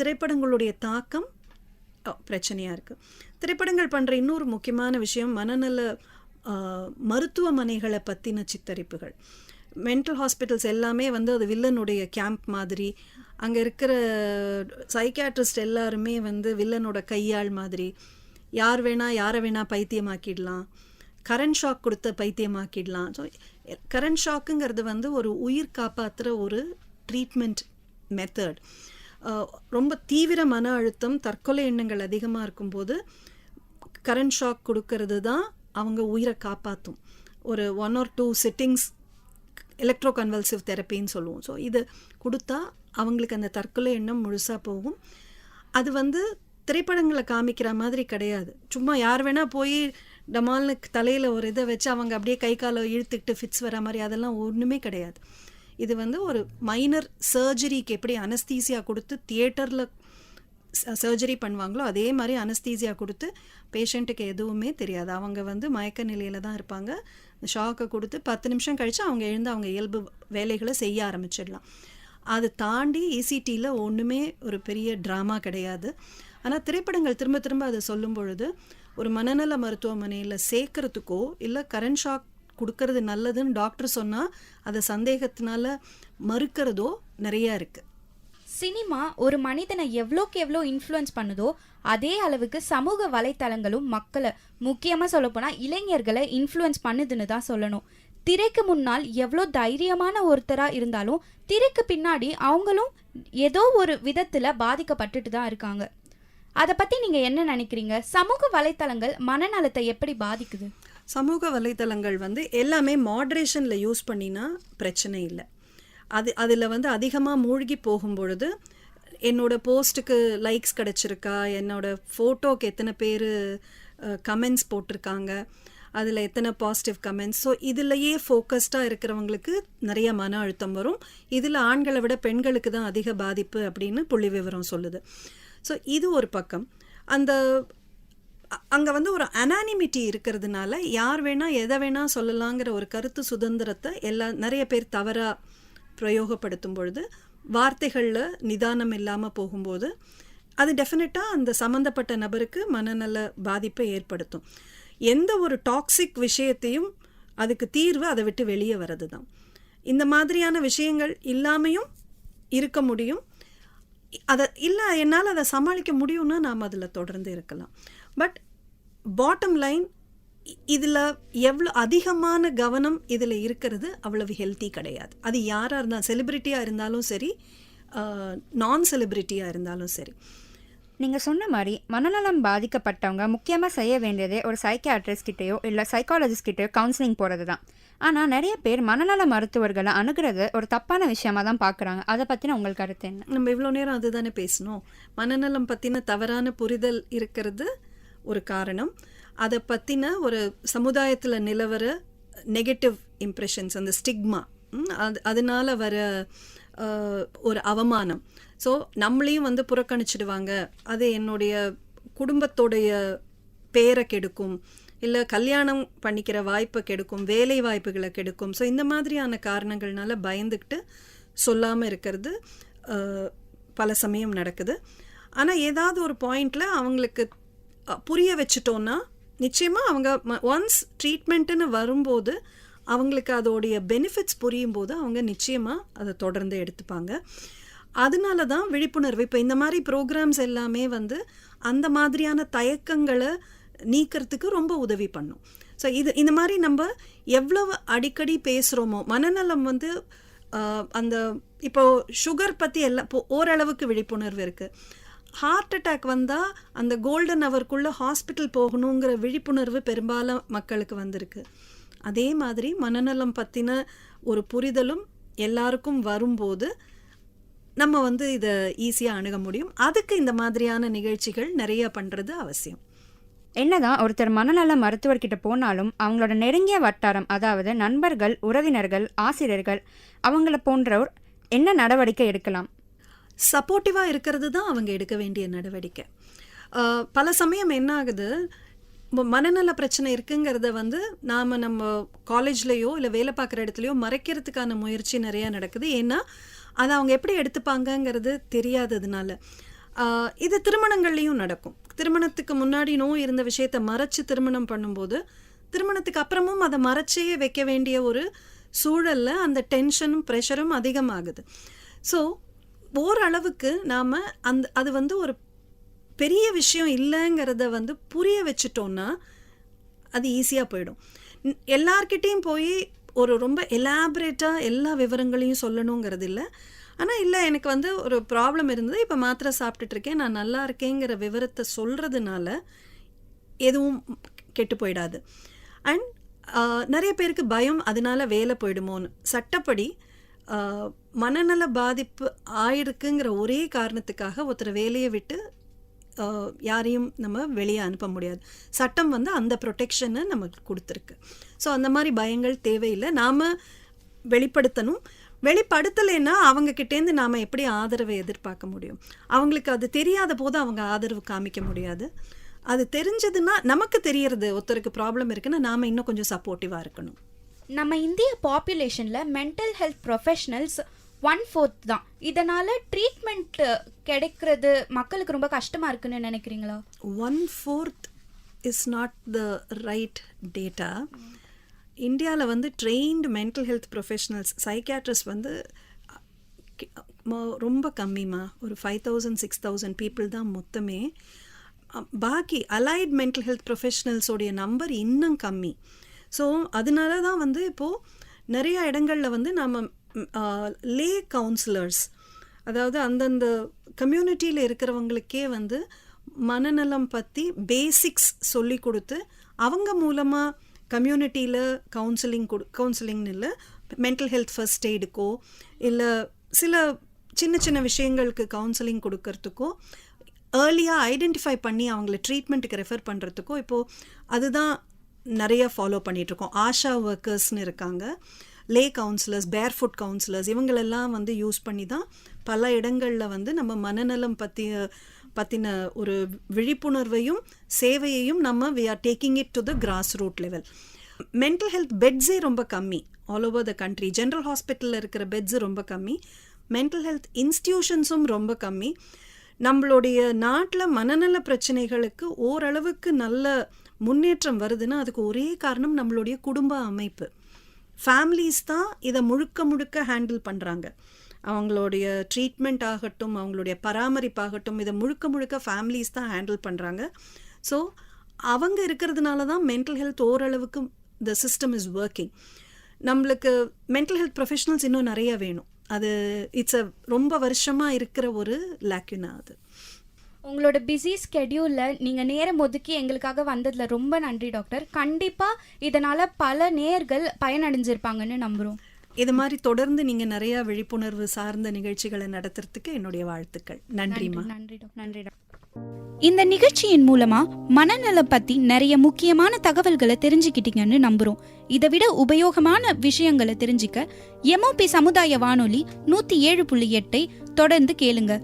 திரைப்படங்களுடைய தாக்கம் பிரச்சனையாக இருக்குது. திரைப்படங்கள் பண்ணுற இன்னொரு முக்கியமான விஷயம் மனநல மருத்துவமனைகளை பற்றின சித்தரிப்புகள். மென்டல் ஹாஸ்பிட்டல்ஸ் எல்லாமே வந்து அது வில்லனுடைய கேம்ப் மாதிரி, அங்கே இருக்கிற சைக்கியாட்ரிஸ்ட் எல்லாருமே வந்து வில்லனோட கையாள் மாதிரி, யாரை வேணா பைத்தியமாக்கிடலாம், கரண்ட் ஷாக் கொடுத்த பைத்தியமாக்கிடலாம். ஸோ கரண்ட் ஷாக்குங்கிறது வந்து ஒரு உயிர் காப்பாற்றுற ஒரு ட்ரீட்மெண்ட் மெத்தட். ரொம்ப தீவிர மன அழுத்தம், தற்கொலை எண்ணங்கள் அதிகமாக இருக்கும்போது கரண்ட் ஷாக் கொடுக்கறது தான் அவங்க உயிரை காப்பாற்றும். ஒரு 1 or 2 சிட்டிங்ஸ் எலக்ட்ரோ கன்வல்சிவ் தெரப்பின்னு சொல்லுவோம். ஸோ இது கொடுத்தா அவங்களுக்கு அந்த தற்கொலை எண்ணம் முழுசாக போகும். அது வந்து திரைப்படங்களை காமிக்கிற மாதிரி கிடையாது. சும்மா யார் வேணால் போய் டமால்னு தலையில் ஒரு இதை வச்சு அவங்க அப்படியே கை காலை இழுத்துக்கிட்டு ஃபிட்ஸ் வர மாதிரி அதெல்லாம் ஒன்றுமே கிடையாது. இது வந்து ஒரு மைனர் சர்ஜரிக்கு எப்படி அனஸ்தீசியா கொடுத்து தியேட்டரில் சர்ஜரி பண்ணுவாங்களோ அதே மாதிரி அனஸ்தீசியா கொடுத்து பேஷண்ட்டுக்கு எதுவுமே தெரியாது. அவங்க வந்து மயக்க நிலையில் தான் இருப்பாங்க. இந்த ஷாக்கை கொடுத்து 10 நிமிஷம் கழித்து அவங்க எழுந்து அவங்க இயல்பு வேலைகளை செய்ய ஆரம்பிச்சிடலாம். அது தாண்டி ECTயில் ஒன்றுமே ஒரு பெரிய ட்ராமா கிடையாது. ஆனால் திரைப்படங்கள் திரும்ப திரும்ப அதை சொல்லும் பொழுது ஒரு மனநல மருத்துவமனையில் சேர்க்கறதுக்கோ இல்லை கரண்ட் ஷாக் கொடுக்கறது நல்லதுன்னு டாக்டர் சொன்னால் அதை சந்தேகத்தினால மறுக்கிறதோ நிறையா இருக்குது. சினிமா ஒரு மனிதனை எவ்வளோக்கு எவ்வளோ இன்ஃப்ளூயன்ஸ் பண்ணுதோ அதே அளவுக்கு சமூக வலைத்தளங்களும் மக்களை, முக்கியமாக சொல்லப்போனால் இளைஞர்களை இன்ஃப்ளூயன்ஸ் பண்ணுதுன்னு தான் சொல்லணும். திரைக்கு முன்னால் எவ்வளோ தைரியமான ஒருத்தராக இருந்தாலும் திரைக்கு பின்னாடி அவங்களும் ஏதோ ஒரு விதத்தில் பாதிக்கப்பட்டுட்டு தான் இருக்காங்க. அதை பற்றி நீங்கள் என்ன நினைக்கிறீங்க? சமூக வலைத்தளங்கள் மனநலத்தை எப்படி பாதிக்குது? சமூக வலைத்தளங்கள் வந்து எல்லாமே மாட்ரேஷனில் யூஸ் பண்ணினா பிரச்சனை இல்லை. அதில் வந்து அதிகமாக மூழ்கி போகும்பொழுது என்னோடய போஸ்ட்டுக்கு லைக்ஸ் கிடச்சிருக்கா, என்னோடய ஃபோட்டோக்கு எத்தனை பேர் கமெண்ட்ஸ் போட்டிருக்காங்க, அதில் எத்தனை பாசிட்டிவ் கமெண்ட்ஸ், ஸோ இதிலையே ஃபோக்கஸ்டாக இருக்கிறவங்களுக்கு நிறைய மன அழுத்தம் வரும். இதில் ஆண்களை விட பெண்களுக்கு தான் அதிக பாதிப்பு அப்படின்னு புள்ளி விவரம் சொல்லுது. ஸோ இது ஒரு பக்கம். அங்கே வந்து ஒரு அனானிமிட்டி இருக்கிறதுனால யார் வேணால் எதை வேணால் சொல்லலாங்கிற ஒரு கருத்து சுதந்திரத்தை நிறைய பேர் தவறாக பிரயோகப்படுத்தும் பொழுது வார்த்தைகளில் நிதானம் இல்லாமல் போகும்போது அது டெஃபினட்டாக அந்த சம்மந்தப்பட்ட நபருக்கு மனநல பாதிப்பை ஏற்படுத்தும். எந்த ஒரு டாக்ஸிக் விஷயத்தையும் அதுக்கு தீர்வு அதை விட்டு வெளியே வர்றது தான். இந்த மாதிரியான விஷயங்கள் இல்லாமையும் இருக்க முடியும். என்னால் அதை சமாளிக்க முடியும்னா நாம் அதில் தொடர்ந்து இருக்கலாம். பட் பாட்டம் லைன், இதில் எவ்வளோ அதிகமான கவனம் இதில் இருக்கிறது அவ்வளவு ஹெல்த்தி கிடையாது. அது யாராக இருந்தாலும், செலிப்ரிட்டியாக இருந்தாலும் சரி, நான் செலிப்ரிட்டியாக இருந்தாலும் சரி. நீங்கள் சொன்ன மாதிரி மனநலம் பாதிக்கப்பட்டவங்க முக்கியமாக செய்ய வேண்டியதே ஒரு சைக்கியாட்ரிஸ்ட் கிட்டேயோ இல்லை சைக்காலஜிஸ்ட் கிட்டேயோ கவுன்சிலிங் போகிறது தான். ஆனால் நிறைய பேர் மனநல மருத்துவர்களை அணுகிறது ஒரு தப்பான விஷயமாக தான் பார்க்குறாங்க. அதை பற்றின உங்கள் கருத்து என்ன? நம்ம இவ்வளோ நேரம் அதுதானே பேசணும். மனநலம் பற்றின தவறான புரிதல் இருக்கிறது ஒரு காரணம். அதை பற்றின ஒரு சமுதாயத்தில் நிலவர நெகட்டிவ் இம்ப்ரெஷன்ஸ், அந்த ஸ்டிக்மா, அதனால வர ஒரு அவமானம். ஸோ நம்மளையும் வந்து புறக்கணிச்சிடுவாங்க, அது என்னுடைய குடும்பத்தோடைய பேரை கெடுக்கும், இல்லை கல்யாணம் பண்ணிக்கிற வாய்ப்பை கெடுக்கும், வேலை வாய்ப்புகளை கெடுக்கும். ஸோ இந்த மாதிரியான காரணங்கள்னால பயந்துக்கிட்டு சொல்லாமல் இருக்கிறது பல சமயம் நடக்குது. ஆனால் ஏதாவது ஒரு பாயிண்டில் அவங்களுக்கு புரிய வச்சுட்டோன்னா நிச்சயமாக அவங்க ஒன்ஸ் ட்ரீட்மெண்ட்டுன்னு வரும்போது அவங்களுக்கு அதோடைய பெனிஃபிட்ஸ் புரியும் போது அவங்க நிச்சயமாக அதை தொடர்ந்து எடுத்துப்பாங்க. அதனால தான் விழிப்புணர்வு, இப்போ இந்த மாதிரி ப்ரோக்ராம்ஸ் எல்லாமே வந்து அந்த மாதிரியான தயக்கங்களை நீக்கிறதுக்கு ரொம்ப உதவி பண்ணும். ஸோ இந்த மாதிரி நம்ம எவ்வளவு அடிக்கடி பேசுகிறோமோ, மனநலம் வந்து அந்த இப்போது சுகர் பற்றி எல்லாம் ஓரளவுக்கு விழிப்புணர்வு இருக்குது. ஹார்ட் அட்டாக் வந்தால் அந்த கோல்டன் ஹவர்க்குள்ளே ஹாஸ்பிட்டல் போகணுங்கிற விழிப்புணர்வு பெரும்பாலும் மக்களுக்கு வந்திருக்கு. அதே மாதிரி மனநலம் பற்றின ஒரு புரிதலும் எல்லாருக்கும் வரும்போது நம்ம வந்து இதை ஈஸியாக அணுக முடியும். அதுக்கு இந்த மாதிரியான நிகழ்ச்சிகள் நிறைய பண்ணுறது அவசியம். என்னதான் ஒருத்தர் மனநல மருத்துவர்கிட்ட போனாலும் அவங்களோட நெருங்கிய வட்டாரம், அதாவது நண்பர்கள், உறவினர்கள், ஆசிரியர்கள், அவங்கள போன்றோர் என்ன நடவடிக்கை எடுக்கலாம்? சப்போர்ட்டிவாக இருக்கிறது தான் அவங்க எடுக்க வேண்டிய நடவடிக்கை. பல சமயம் என்ன ஆகுது, மனநல பிரச்சனை இருக்குங்கிறத வந்து நாம் நம்ம காலேஜ்லேயோ இல்லை வேலை பார்க்குற இடத்துலையோ மறைக்கிறதுக்கான முயற்சி நிறையா நடக்குது. ஏன்னா அதை அவங்க எப்படி எடுத்துப்பாங்கங்கிறது தெரியாததுனால. இது திருமணங்கள்லேயும் நடக்கும். திருமணத்துக்கு முன்னாடி நோய் இருந்த விஷயத்தை மறைச்சு திருமணம் பண்ணும்போது திருமணத்துக்கு அப்புறமும் அதை மறைச்சே வைக்க வேண்டிய ஒரு சூழலில் அந்த டென்ஷனும் ப்ரெஷரும் அதிகமாகுது. ஸோ ஓரளவுக்கு நாம் அது வந்து ஒரு பெரிய விஷயம் இல்லைங்கிறத வந்து புரிய வச்சுட்டோன்னா அது ஈஸியாக போயிடும். எல்லார்கிட்டேயும் போய் ஒரு ரொம்ப எலாபரேட்டாக எல்லா விவரங்களையும் சொல்லணுங்கிறது இல்லை. ஆனால் இல்லை, எனக்கு வந்து ஒரு ப்ராப்ளம் இருந்தது, இப்போ மாத்திரை சாப்பிட்டுட்ருக்கேன், நான் நல்லா இருக்கேங்கிற விவரத்தை சொல்கிறதுனால எதுவும் கெட்டு போயிடாது. அண்ட் நிறைய பேருக்கு பயம், அதனால வேலை போயிடுமோன்னு. சட்டப்படி மனநல பாதிப்பு ஆயிருக்குங்கிற ஒரே காரணத்துக்காக ஒருத்தர் வேலையை விட்டு யாரையும் நம்ம வெளியே அனுப்ப முடியாது. சட்டம் வந்து அந்த ப்ரொடெக்ஷனை நமக்கு கொடுத்துருக்கு. ஸோ அந்த மாதிரி பயங்கள் தேவையில்லை. நாம் வெளிப்படுத்தணும். வெளிப்படுத்தலைன்னா அவங்கக்கிட்டேருந்து நாம் எப்படி ஆதரவை எதிர்பார்க்க முடியும்? அவங்களுக்கு அது தெரியாத போது அவங்க ஆதரவு காமிக்க முடியாது. அது தெரிஞ்சதுன்னா, நமக்கு தெரியறது ஒருத்தருக்கு ப்ராப்ளம் இருக்குன்னா நாம் இன்னும் கொஞ்சம் சப்போர்ட்டிவாக இருக்கணும். நம்ம இந்திய பாப்புலேஷனில் மென்டல் ஹெல்த் ப்ரொஃபஷனல்ஸ் 1/4 தான். இதனால் ட்ரீட்மெண்ட் கிடைக்கிறது மக்களுக்கு ரொம்ப கஷ்டமாக இருக்குன்னு நினைக்கிறீங்களா? 1/4 is not the right data. இந்தியாவில் வந்து trained mental health professionals, psychiatrist வந்து ரொம்ப கம்மிமா. ஒரு 5,000-6,000 பீப்புள் தான் மொத்தமே. பாக்கி அலைட் மென்டல் ஹெல்த் ப்ரொஃபஷனல்ஸோடைய நம்பர் இன்னும் கம்மி. ஸோ அதனால தான் வந்து இப்போது நிறைய இடங்களில் வந்து நம்ம லே கவுன்சிலர்ஸ், அதாவது அந்தந்த கம்யூனிட்டியில் இருக்கிறவங்களுக்கே வந்து மனநலம் பற்றி பேசிக்ஸ் சொல்லி கொடுத்து அவங்க மூலமாக கம்யூனிட்டியில் கவுன்சிலிங்னு இல்லை, மென்டல் ஹெல்த் ஃபர்ஸ்ட் எய்டுக்கோ இல்லை சில சின்ன சின்ன விஷயங்களுக்கு கவுன்சிலிங் கொடுக்கறதுக்கோ, ஏர்லியாக ஐடென்டிஃபை பண்ணி அவங்கள ட்ரீட்மெண்ட்டுக்கு ரெஃபர் பண்ணுறதுக்கோ இப்போது அதுதான் நிறைய ஃபாலோ பண்ணிகிட்ருக்கோம். ஆஷா ஒர்க்கர்ஸ்னு இருக்காங்க, லே கவுன்சிலர்ஸ், பேர்ஃபுட் கவுன்சிலர்ஸ், இவங்களெல்லாம் வந்து யூஸ் பண்ணி தான் பல இடங்களில் வந்து நம்ம மனநலம் பற்றின ஒரு விழிப்புணர்வையும் சேவையையும் நம்ம we are taking it to the grass root level. Mental health பெட்ஸே ரொம்ப கம்மி all over the country. General ஹாஸ்பிட்டலில் இருக்கிற பெட்ஸு ரொம்ப கம்மி, மென்டல் ஹெல்த் இன்ஸ்டிடியூஷன்ஸும் ரொம்ப கம்மி. நம்மளுடைய நாட்டில் மனநல பிரச்சனைகளுக்கு ஓரளவுக்கு நல்ல முன்னேற்றம் வருதுன்னா அதுக்கு ஒரே காரணம் நம்மளுடைய குடும்ப அமைப்பு. ஃபேமிலிஸ் தான் இதை முழுக்க முழுக்க ஹேண்டில் பண்ணுறாங்க. அவங்களுடைய ட்ரீட்மெண்ட் ஆகட்டும், அவங்களுடைய பராமரிப்பாகட்டும், இதை முழுக்க முழுக்க ஃபேமிலிஸ் தான் ஹேண்டில் பண்ணுறாங்க. ஸோ அவங்க இருக்கிறதுனால தான் மென்டல் ஹெல்த் ஓரளவுக்கு த சிஸ்டம் இஸ் ஒர்க்கிங். நம்மளுக்கு மென்டல் ஹெல்த் ப்ரொஃபஷனல்ஸ் இன்னும் நிறைய வேணும். அது ரொம்ப வருஷமாக இருக்கிற ஒரு லேக்யூனா. அது உங்களோட பிஸி ஸ்கெடியூலில் நீங்கள் நேரம் ஒதுக்கி எங்களுக்காக வந்ததில் ரொம்ப நன்றி டாக்டர். கண்டிப்பாக இதனால் பல நேயர்கள் பயனடைஞ்சிருப்பாங்கன்னு நம்புகிறோம். இது மாதிரி தொடர்ந்து நீங்கள் நிறையா விழிப்புணர்வு சார்ந்த நிகழ்ச்சிகளை நடத்துறதுக்கு என்னுடைய வாழ்த்துக்கள். நன்றிம்மா. நன்றி டாக்டர். நன்றி டாக்டர். இந்த நிகழ்ச்சியின் மூலமா மனநலம் பத்தி நிறைய முக்கியமான தகவல்களை தெரிஞ்சுக்கிட்டீங்கன்னு நம்புறோம். இதை விட உபயோகமான விஷயங்களை தெரிஞ்சுக்க MOP சமுதாய வானொலி 107.8 தொடர்ந்து கேளுங்க.